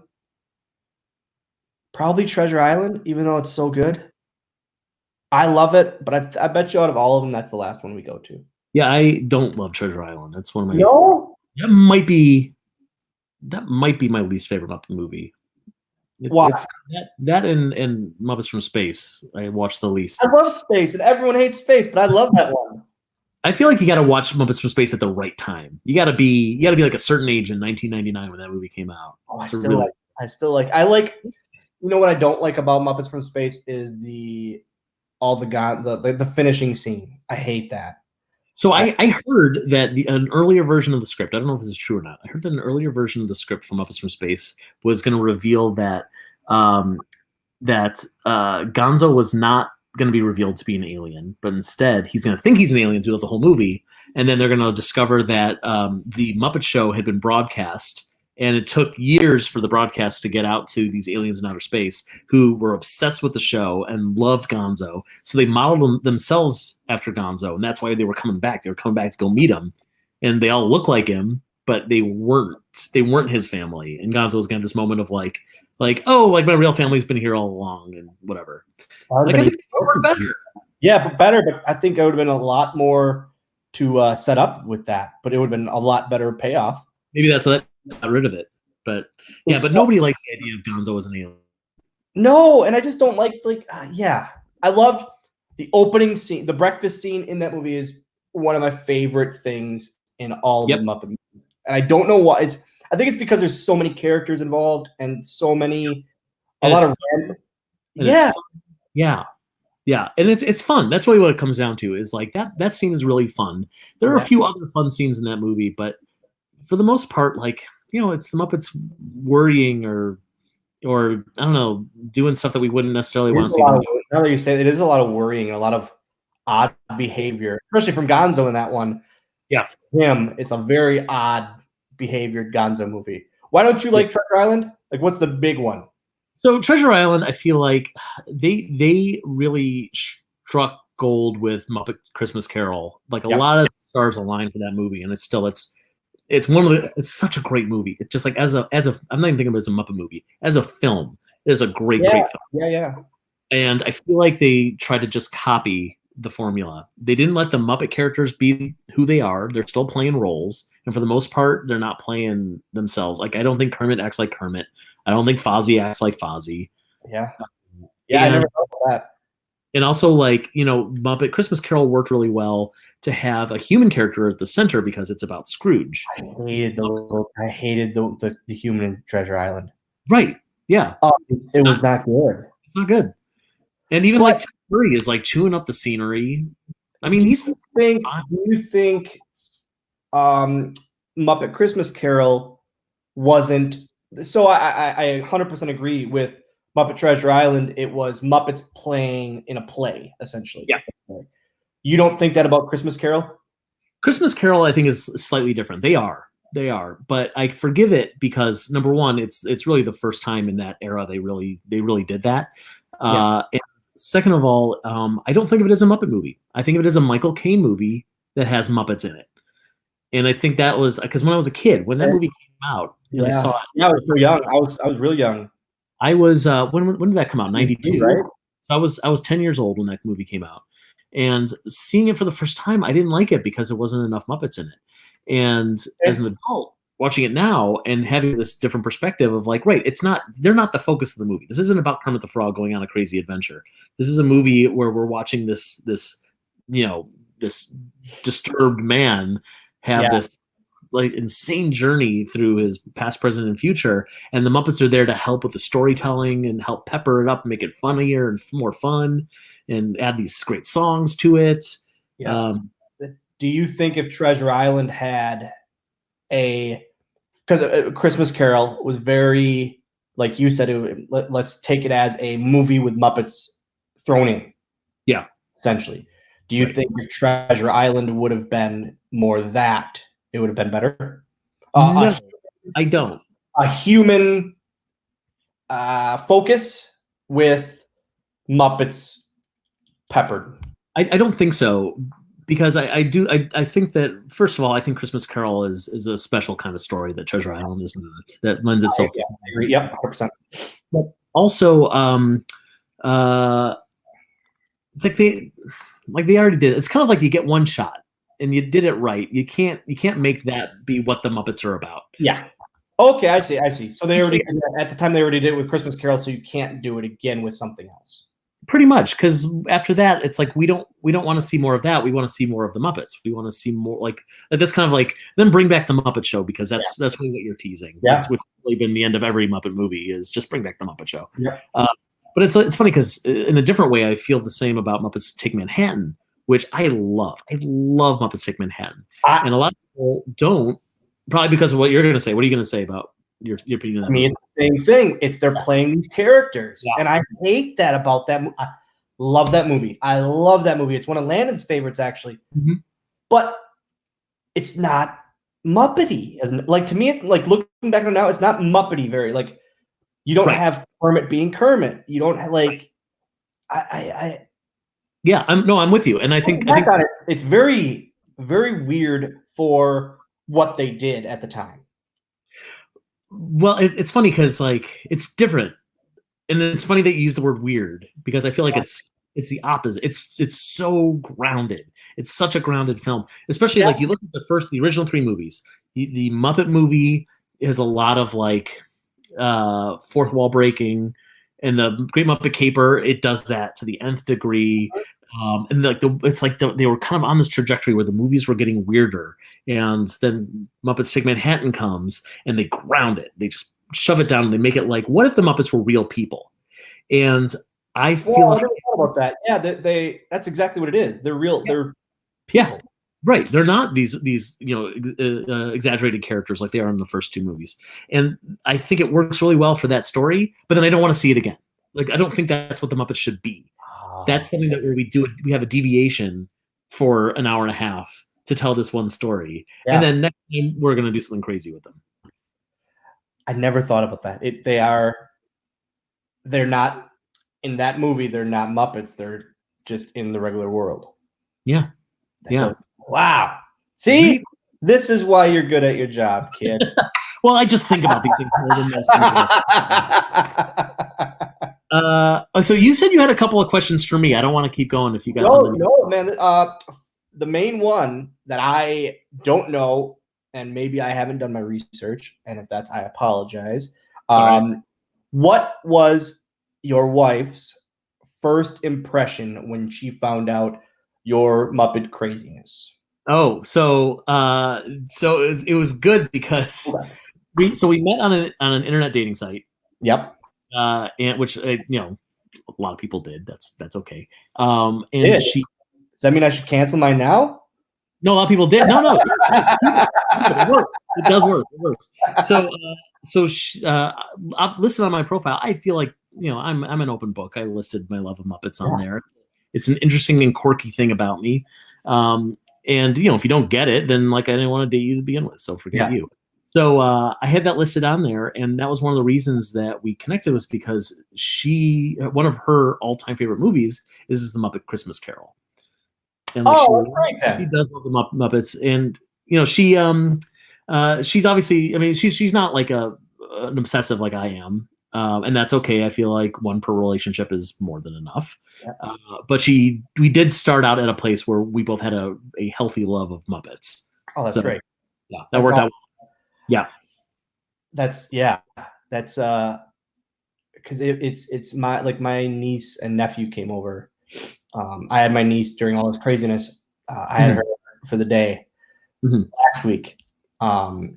Probably Treasure Island, even though it's so good. I love it, but I bet you out of all of them, that's the last one we go to. Yeah, I don't love Treasure Island. That's one of my. No, that might be my least favorite Muppet movie. Why? It's that and Muppets from Space. I watched the least. I love Space, and everyone hates Space, but I love that one. I feel like you got to watch Muppets from Space at the right time. You got to be like a certain age in 1999 when that movie came out. Oh, I like. You know what I don't like about Muppets from Space is the finishing scene. I hate that. So I heard that an earlier version of the script, I don't know if this is true or not. I heard that an earlier version of the script from Muppets from Space was going to reveal that Gonzo was not going to be revealed to be an alien, but instead he's going to think he's an alien throughout the whole movie, and then they're going to discover that the Muppet Show had been broadcast. And it took years for the broadcast to get out to these aliens in outer space who were obsessed with the show and loved Gonzo. So they modeled themselves after Gonzo, and that's why they were coming back. They were coming back to go meet him, and they all look like him, but they weren't. They weren't his family. And Gonzo was going to have this moment of like, oh, like my real family's been here all along, and whatever. I think it would have been better. Yeah, but better. But I think it would have been a lot more to set up with that. But it would have been a lot better payoff. Maybe that's that. Got rid of it, but yeah, but nobody likes the idea of Gonzo as an alien. No, and I just don't like I loved the opening scene. The breakfast scene in that movie is one of my favorite things in all of the Muppet movies. And I don't know why. I think it's because there's so many characters involved and so many and it's fun. That's really what it comes down to. Is like that scene is really fun. There are a few other fun scenes in that movie, but for the most part, it's the Muppets worrying or I don't know, doing stuff that we wouldn't necessarily want to see them do. Now that you say it is a lot of worrying and a lot of odd behavior, especially from Gonzo in that one. Yeah. Him, it's a very odd behaviored Gonzo movie. Why don't you like Treasure Island? Like, what's the big one? So Treasure Island, I feel like they really struck gold with Muppet Christmas Carol. Like a lot of stars aligned for that movie, and it's such a great movie. It's just like as a I'm not even thinking of it as a Muppet movie. As a film, it is a great film. Yeah. And I feel like they tried to just copy the formula. They didn't let the Muppet characters be who they are. They're still playing roles, and for the most part, they're not playing themselves. Like I don't think Kermit acts like Kermit. I don't think Fozzie acts like Fozzie. Yeah. I never thought of that. And also, Muppet Christmas Carol worked really well to have a human character at the center because it's about Scrooge. I hated the human in Treasure Island. Right. Yeah. It was not good. It's not good. And even Tim Curry is chewing up the scenery. I mean, do you think Muppet Christmas Carol wasn't. So I 100% agree with Muppet Treasure Island. It was Muppets playing in a play, essentially. Yeah. You don't think that about Christmas Carol? Christmas Carol, I think, is slightly different. They are, but I forgive it because number one, it's really the first time in that era they really did that. And second of all, I don't think of it as a Muppet movie. I think of it as a Michael Caine movie that has Muppets in it. And I think that was because when I was a kid, when that movie came out, and I saw it. Yeah, I was so young. I was real young. I was when did that come out? 92, right? So I was 10 years old when that movie came out. And seeing it for the first time, I didn't like it because there wasn't enough Muppets in it. And as an adult, watching it now and having this different perspective of like, right, they're not the focus of the movie. This isn't about Kermit the Frog going on a crazy adventure. This is a movie where we're watching this disturbed man have this like insane journey through his past, present, and future, and the Muppets are there to help with the storytelling and help pepper it up and make it funnier and more fun and add these great songs to it. Do you think if Treasure Island had because Christmas Carol was very, like you said, let's take it as a movie with Muppets thrown in, essentially. Do you think if Treasure Island would have been more that, it would have been better? No, I don't. A human focus with Muppets peppered. I don't think so, because I think that, first of all, I think Christmas Carol is a special kind of story that Treasure Island is not. That lends itself to. I agree. Yep, 100%. But also, they already did. It's kind of like you get one shot and you did it right. You can't make that be what the Muppets are about. Yeah. Okay, I see. So they already at the time they already did it with Christmas Carol, so you can't do it again with something else. Pretty much, because after that, it's like we don't want to see more of that. We want to see more of the Muppets. We want to see more like that's kind of like then bring back the Muppet Show, because that's really what you're teasing. Yeah, which has really been the end of every Muppet movie is just bring back the Muppet Show. Yeah. But it's funny because in a different way, I feel the same about Muppets Take Manhattan, which I love. I love Muppets Take Manhattan, and a lot of people don't, probably because of what you're going to say. What are you going to say about your opinion? I mean, it's the same thing. It's they're playing these characters, and I hate that about that. I love that movie. I love that movie. It's one of Landon's favorites, actually. Mm-hmm. But it's not Muppety. Like, to me, it's like, looking back on it now, it's not Muppety. Very like, you don't have Kermit being Kermit. You don't have like, I'm with you, and I think it's very, very weird for what they did at the time. Well, it's funny because like it's different, and it's funny that you use the word weird, because I feel like it's the opposite. It's so grounded. It's such a grounded film, especially like you look at the original three movies. The Muppet movie has a lot of like fourth wall breaking, and the Great Muppet Caper, it does that to the nth degree. And like it's like they were kind of on this trajectory where the movies were getting weirder, and then Muppets Take Manhattan comes and they ground it. They just shove it down and they make it like, what if the Muppets were real people? And I feel like I never thought about that. Yeah, that's exactly what it is. They're real. Yeah. They're people. Yeah, right. They're not these exaggerated characters like they are in the first two movies. And I think it works really well for that story. But then I don't want to see it again. Like, I don't think that's what the Muppets should be. That's something that where we have a deviation for an hour and a half to tell this one story, and then next time we're going to do something crazy with them. I never thought about that. They're not in that movie. They're not Muppets. They're just in the regular world. Yeah. Wow. See, this is why you're good at your job, kid. Well, I just think about these things more than most people. So you said you had a couple of questions for me. I don't want to keep going if you got something. No, man. The main one that I don't know, and maybe I haven't done my research, and if that's, I apologize. What was your wife's first impression when she found out your Muppet craziness? Oh, so it was good because we met on an internet dating site. Yep. And which a lot of people did. That's okay. Does that mean I should cancel mine now? No, a lot of people did. No, it works. It does work. It works. So I've listed on my profile. I feel like I'm an open book. I listed my love of Muppets on there. It's an interesting and quirky thing about me. And if you don't get it, then like I didn't want to date you to begin with, so forget you. So I had that listed on there, and that was one of the reasons that we connected, was because one of her all-time favorite movies is The Muppet Christmas Carol. And like she does love the Muppets, and she's obviously, I mean, she's not like an obsessive like I am, and that's okay. I feel like one per relationship is more than enough. But we did start out at a place where we both had a healthy love of Muppets. Oh, that's great. Yeah, that worked out. Yeah, that's because it's my niece and nephew came over. I had my niece during all this craziness. I had her for the day last week because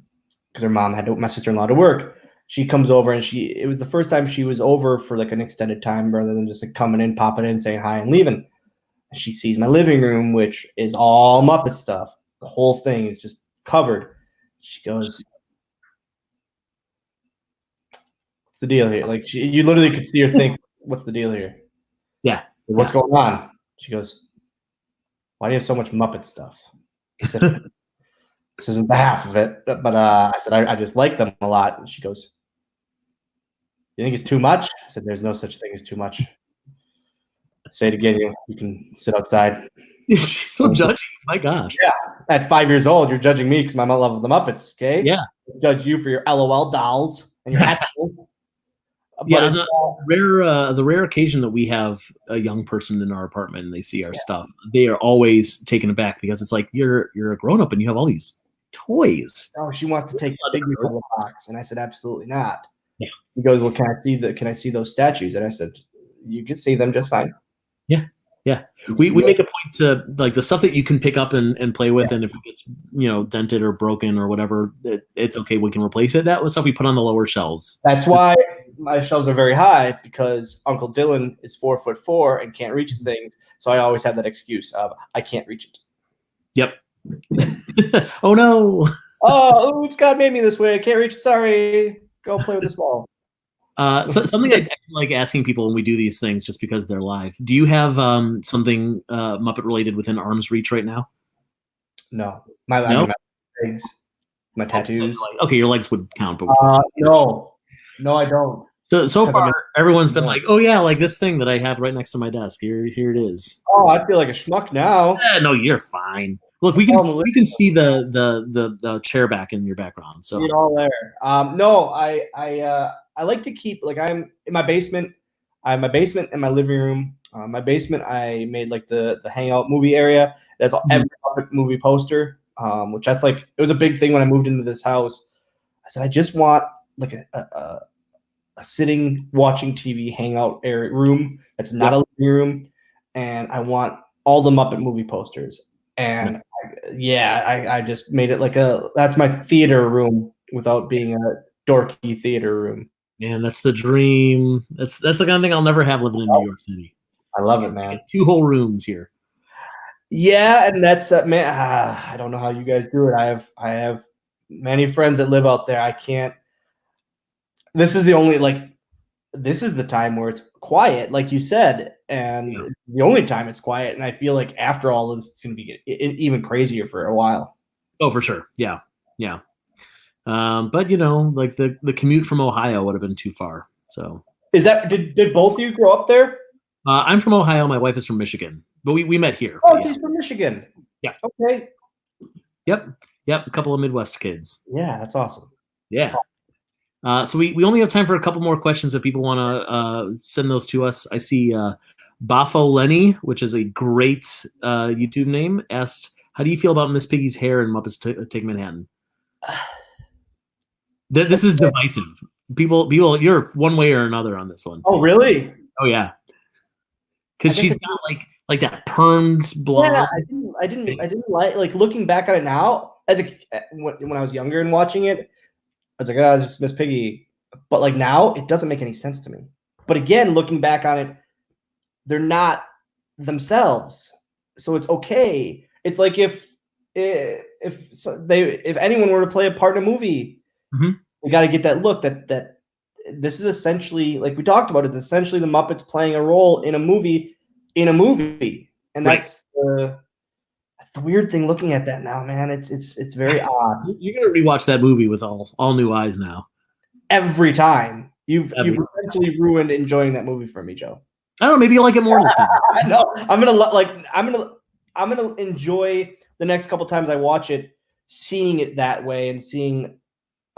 her mom had my sister-in-law to work. She comes over, and it was the first time she was over for like an extended time rather than just like coming in, popping in, saying hi and leaving. And she sees my living room, which is all Muppet stuff. The whole thing is just covered. She goes, "What's the deal here?" Like you literally could see her think, "What's the deal here?" Yeah. What's going on? She goes, "Why do you have so much Muppet stuff?" I said, "This isn't the half of it." But I said, I just like them a lot. And she goes, "You think it's too much?" I said, "There's no such thing as too much." Say it again. You can sit outside. She's so judgy. My gosh. Yeah. At 5 years old, you're judging me because my love of the Muppets. Okay. Yeah. I judge you for your LOL dolls and your actual. Yeah, the rare occasion that we have a young person in our apartment and they see our stuff, they are always taken aback because it's like you're a grown up and you have all these toys. Oh, she wants to take the figure out of the box, and I said absolutely not. Yeah. He goes, "Well, can I see those statues?" And I said, "You can see them just fine." Yeah. Yeah. We make a point to like the stuff that you can pick up and play with, and if it gets dented or broken or whatever, it's okay. We can replace it. That was stuff we put on the lower shelves. That's why my shelves are very high, because Uncle Dylan is 4'4" and can't reach things. So I always have that excuse of I can't reach it. Yep. Oh no. Oh, oops! God made me this way. I can't reach it. Sorry. Go play with the small. So something I like asking people when we do these things, just because they're live. Do you have something Muppet related within arm's reach right now? No. My legs, my tattoos. Okay, your legs would count, but no, I don't. So far, everyone's been like, "Oh yeah, like this thing that I have right next to my desk. Here it is." Oh, I feel like a schmuck now. No, you're fine. Look, we can see the chair back in your background. So see it all there. No, I like to keep, like, I'm in my basement. I have my basement and my living room. My basement, I made like the hangout movie area. That's every movie poster. Which that's like, it was a big thing when I moved into this house. I said I just want like a sitting watching TV hangout area room that's not a living room, and I want all the Muppet movie posters. And I just made it like that's my theater room without being a dorky theater room. Man, that's the dream. That's the kind of thing I'll never have living in New York City. I love it, man. 2 whole rooms here. Yeah, and that's man. I don't know how you guys do it. I have many friends that live out there. I can't. This is the time where it's quiet, like you said, and the only time it's quiet. And I feel like after all of this, it's going to be even crazier for a while. Oh, for sure. Yeah. But like the commute from Ohio would have been too far. So is that did both of you grow up there? I'm from Ohio. My wife is from Michigan, but we met here. Oh, she's from Michigan. Yeah. Okay. Yep. A couple of Midwest kids. Yeah, that's awesome. Yeah. So we only have time for a couple more questions if people want to send those to us. I see Bafo Lenny, which is a great YouTube name, asked, "How do you feel about Miss Piggy's hair in Muppets Take Manhattan?" This is divisive. People, you're one way or another on this one. Oh, really? Oh, yeah. Because she's got like that permed blonde. Yeah, I didn't like looking back on it now. When I was younger and watching it, I was like, "Oh, it's just Miss Piggy." But like now, it doesn't make any sense to me. But again, looking back on it, they're not themselves, so it's okay. It's like if if anyone were to play a part in a movie, we got to get that look that this is essentially, like we talked about, it's essentially the Muppets playing a role in a movie, and that's the weird thing looking at that now, man. It's very odd. You're gonna rewatch that movie with all new eyes now. Every time you've essentially ruined enjoying that movie for me, Joe. I don't know. Maybe you like it more this time. No, I'm gonna enjoy the next couple times I watch it, seeing it that way and seeing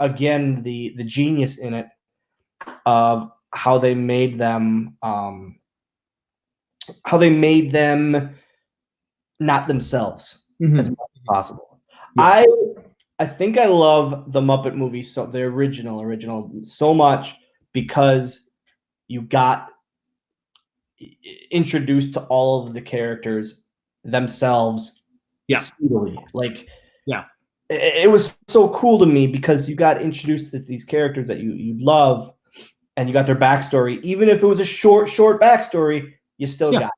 again the genius in it of how they made them not themselves as much as possible. Yeah. I think I love the Muppet movie, so the original so much because you got introduced to all of the characters themselves. Speedily. Like, it was so cool to me because you got introduced to these characters that you love, and you got their backstory. Even if it was a short backstory, you still got it.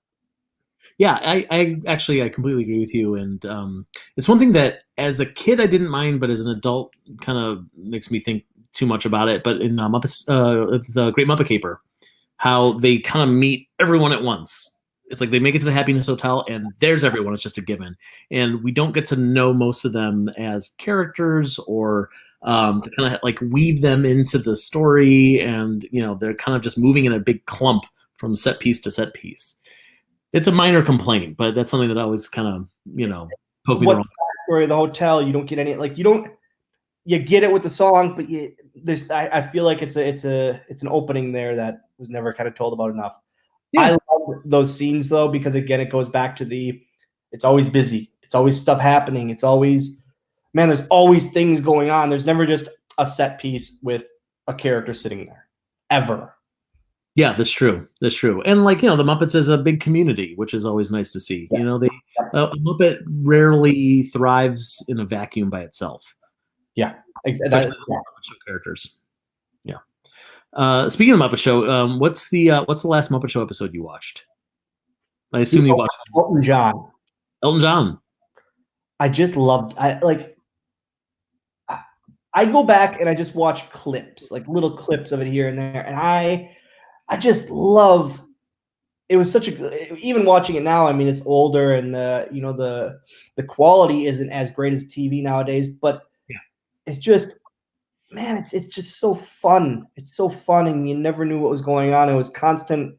Yeah, I actually completely agree with you, and it's one thing that as a kid I didn't mind, but as an adult kind of makes me think too much about it. But in Muppets, the Great Muppet Caper, how they kind of meet everyone at once. It's like they make it to the Happiness Hotel, and there's everyone. It's just a given, and we don't get to know most of them as characters or to kind of like weave them into the story, and they're kind of just moving in a big clump from set piece to set piece. It's a minor complaint, but that's something that I always kind of, poke me the wrong way. The hotel, you don't get any, like, you get it with the song, but I feel like it's an opening there that was never kind of told about enough. Yeah. I love those scenes though, because again, it goes back to it's always busy. It's always stuff happening. It's always, man, there's always things going on. There's never just a set piece with a character sitting there, ever. Yeah, that's true. That's true. And the Muppets is a big community, which is always nice to see. Yeah. A Muppet rarely thrives in a vacuum by itself. Yeah, exactly. Muppet Show characters. Yeah. Speaking of Muppet Show, what's the last Muppet Show episode you watched? I assume you watched Elton John. Elton John. I just loved. I go back and I just watch clips, like little clips of it here and there, and I just love. It was such a, even watching it now. I mean, it's older, and the quality isn't as great as TV nowadays. But it's just, man, it's just so fun. It's so fun, and you never knew what was going on. It was constant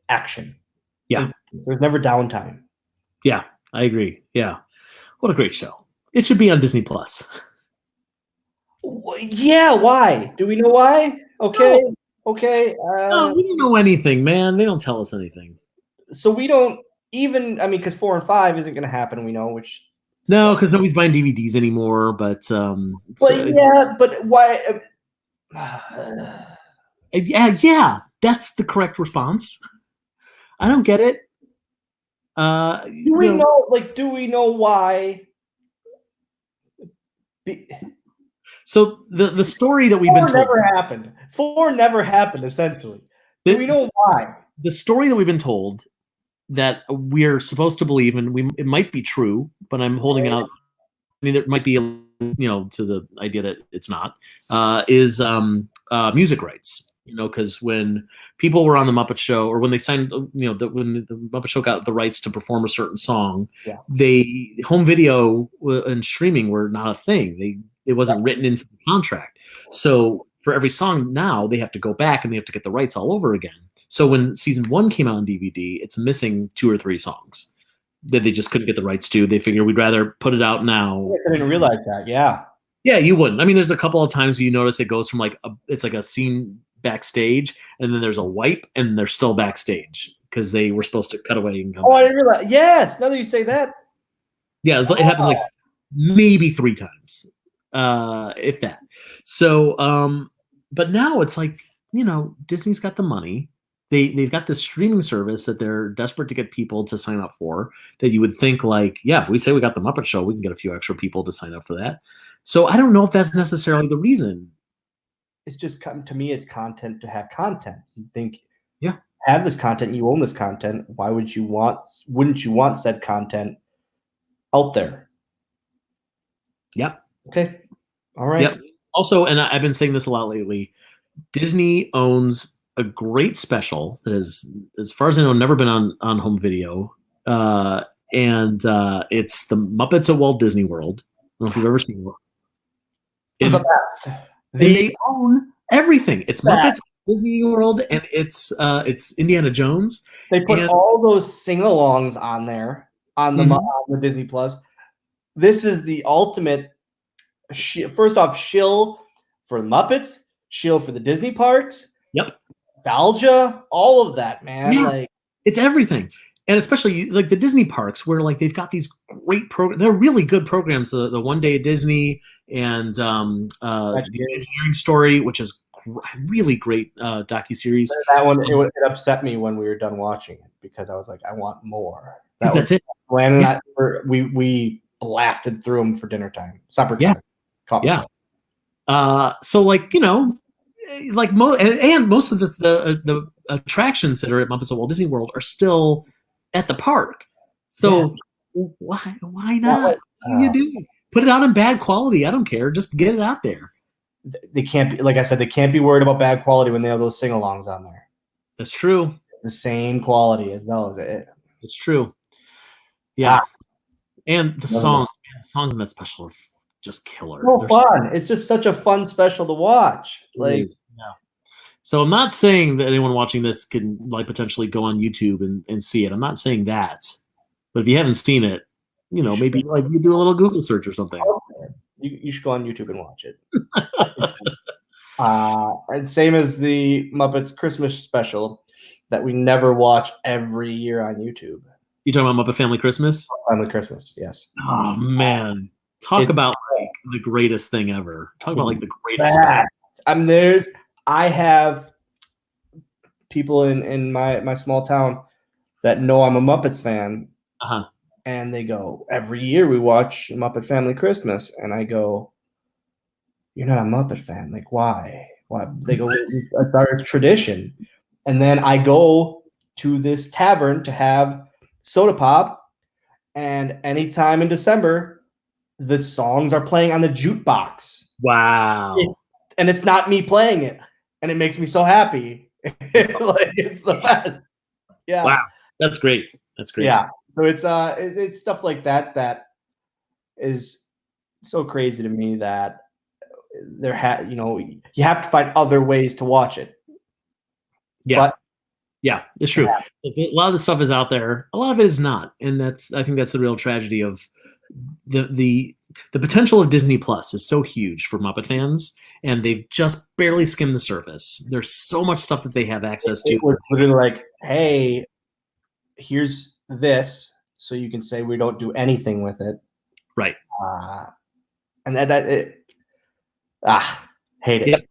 action. Yeah, there's never downtime. Yeah, I agree. Yeah, what a great show! It should be on Disney Plus. Yeah, why? Do we know why? Okay. No. Okay. No, we don't know anything, man. They don't tell us anything. So we don't even. I mean, because 4 and 5 isn't going to happen. We know which. No, because nobody's buying DVDs anymore. But but why? Yeah. That's the correct response. I don't get it. Do we know? Like, do we know why? So the story that we've been told never happened. 4 never happened. Essentially, do we know why? The story that we've been told that we're supposed to believe, and it might be true, but I'm holding out. I mean, there might be to the idea that it's not. Is music rights? Because when people were on the Muppet Show, or when they signed, when the Muppet Show got the rights to perform a certain song, home video and streaming were not a thing. It wasn't written into the contract. So for every song now, they have to go back and they have to get the rights all over again. So when season 1 came out on DVD, it's missing 2 or 3 songs that they just couldn't get the rights to. They figured we'd rather put it out now. I didn't realize that. Yeah. Yeah, you wouldn't. I mean, there's a couple of times where you notice it goes from it's like a scene backstage, and then there's a wipe, and they're still backstage because they were supposed to cut away and come back. I didn't realize. Yes, now that you say that. Yeah, it happens like maybe 3 times, if that. So, but now it's like, Disney's got the money. They've got this streaming service that they're desperate to get people to sign up for, that you would think if we say we got the Muppet Show, we can get a few extra people to sign up for that. So I don't know if that's necessarily the reason. It's just, to me, it's content to have content. You think, have this content, you own this content. Why wouldn't you want said content out there. Yep. Okay. All right. Yep. Also, and I've been saying this a lot lately, Disney owns a great special that is, as far as I know, never been on home video. And it's the Muppets at Walt Disney World. I don't know if you've ever seen it. And, they own everything. It's Muppets Disney World, and it's Indiana Jones. They put all those sing-alongs on there on the Disney Plus. This is the ultimate. First off, shill for the Muppets, shill for the Disney parks. Yep. Nostalgia, all of that, man. Yeah. Like, it's everything. And especially like the Disney parks, where like they've got these great programs. They're really good programs. The One Day at Disney and the Engineering Story, which is really great docuseries. That one, it upset me when we were done watching it because I was like, I want more. That's it. When we blasted through them for dinner time, supper time. Yeah. So like, you know, like most of the attractions that are at Muppets at Walt Disney World are still at the park. So why not? What are you doing? Put it out in bad quality. I don't care. Just get it out there. They can't be, like I said, they can't be worried about bad quality when they have those sing-alongs on there. That's true. The same quality as those. It's true. Yeah. And the songs in that special are just killer. So fun. It's just such a fun special to watch. Like, So I'm not saying that anyone watching this can like potentially go on YouTube and see it. I'm not saying that. But if you haven't seen it, you know, maybe like you do a little Google search or something. You should go on YouTube and watch it. And same as the Muppets Christmas special that we never watch every year on YouTube. You talking about Muppet Family Christmas? Family Christmas, yes. Oh man, talk about like the greatest thing ever. Talk about like the greatest special. I have people in my small town that know I'm a Muppets fan. And they go, every year we watch Muppet Family Christmas. And I go, you're not a Muppet fan. Like, why? Why? They go, it's our tradition. And then I go to this tavern to have soda pop. And anytime in December, the songs are playing on the jukebox. Wow. And it's not me playing it. And it makes me so happy. It's the best. Yeah. Wow. That's great. That's great. Yeah. So it's stuff like that is so crazy to me that you have to find other ways to watch it. Yeah. Yeah, it's true. A lot of the stuff is out there. A lot of it is not, and I think that's the real tragedy of the potential of Disney Plus is so huge for Muppet fans, and they've just barely skimmed the surface. There's so much stuff that they have access to. It was literally like, hey, here's this, so you can say we don't do anything with it, right? And hate it. Yep.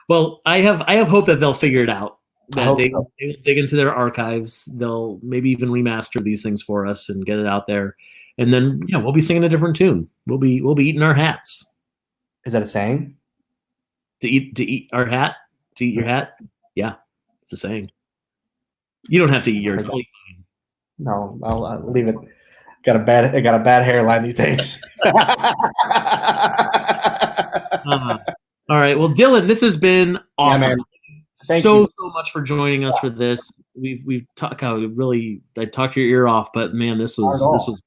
Well, I have hope that they'll figure it out. That they will dig into their archives. They'll maybe even remaster these things for us and get it out there. And then we'll be singing a different tune. We'll be eating our hats. Is that a saying? To eat our hat? To eat your hat? Yeah, it's a saying. You don't have to eat yours. No, I'll leave it. I got a bad hairline these days. All right. Well, Dylan, this has been awesome. Yeah, man. Thank you so much so for joining us for this. We've talked. I talked your ear off, but man, this was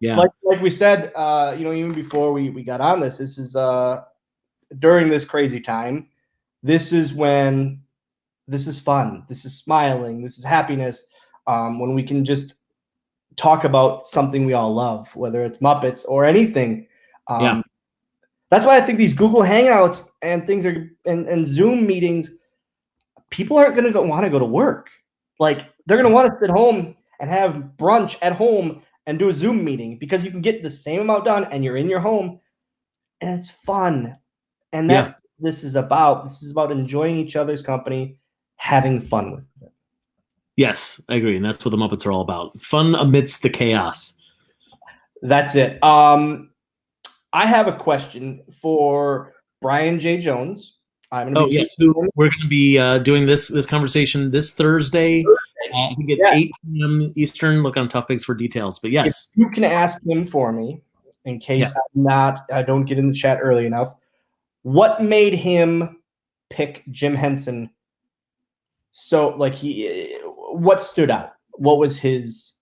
like we said. Even before we got on this is during this crazy time. This is when this is fun. This is smiling. This is happiness. When we can just talk about something we all love, whether it's Muppets or anything. That's why I think these Google Hangouts and things and Zoom meetings. People aren't going to want to go to work. Like, they're going to want to sit home and have brunch at home and do a Zoom meeting because you can get the same amount done and you're in your home and it's fun. And that's what this is about. This is about enjoying each other's company, having fun with it. Yes, I agree. And that's what the Muppets are all about. Fun amidst the chaos. That's it. I have a question for Brian J. Jones. We're going to be doing this conversation this Thursday I think at Yeah. 8 p.m. Eastern. Look on Tough Pigs for details. But yes, if you can ask him for me, in case I don't get in the chat early enough. What made him pick Jim Henson? So, like, what stood out? What was his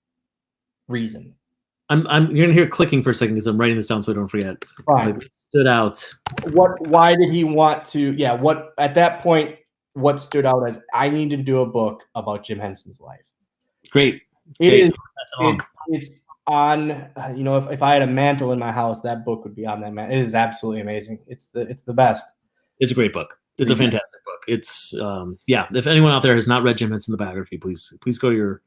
reason? you're gonna hear clicking for a second because I'm writing this down so I don't forget. Fine. Like, stood out. Why did he want to? Yeah. What at that point? What stood out as I need to do a book about Jim Henson's life? Great. It's on. If I had a mantle in my house, that book would be on that mantle. It is absolutely amazing. It's the best. It's a great book. It's a fantastic book. It's if anyone out there has not read Jim Henson the biography, please go to your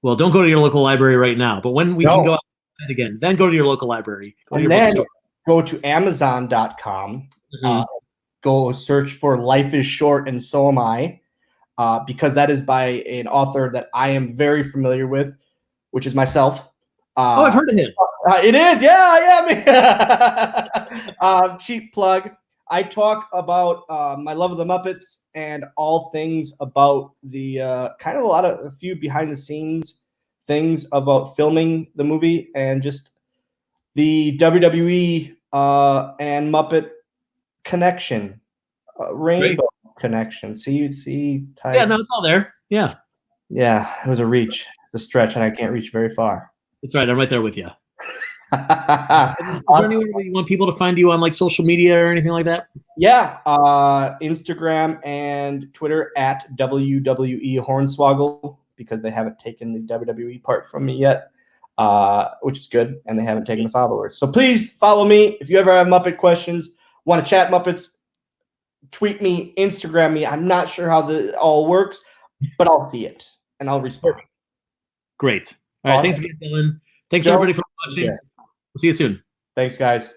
don't go to your local library right now. But when we can go outside again, then go to your local library. Go to Amazon.com. Go search for Life is Short and So Am I, because that is by an author that I am very familiar with, which is myself. I've heard of him. It is, yeah. Cheap plug. I talk about my love of the Muppets and all things about the a few behind the scenes things about filming the movie and just the WWE and Muppet connection, rainbow connection. See, type. Yeah, no, it's all there. Yeah, it was a reach, a stretch, and I can't reach very far. That's right. I'm right there with you. Is there anywhere you want people to find you on, like, social media or anything like that? Yeah, Instagram and Twitter at WWE Hornswoggle, because they haven't taken the WWE part from me yet, which is good, and they haven't taken the followers. So please follow me. If you ever have Muppet questions, want to chat Muppets, tweet me, Instagram me. I'm not sure how it all works, but I'll see it, and I'll respond. Great. All right, thanks again, Dylan. Thanks, everybody, for watching. We'll see you soon. Thanks, guys.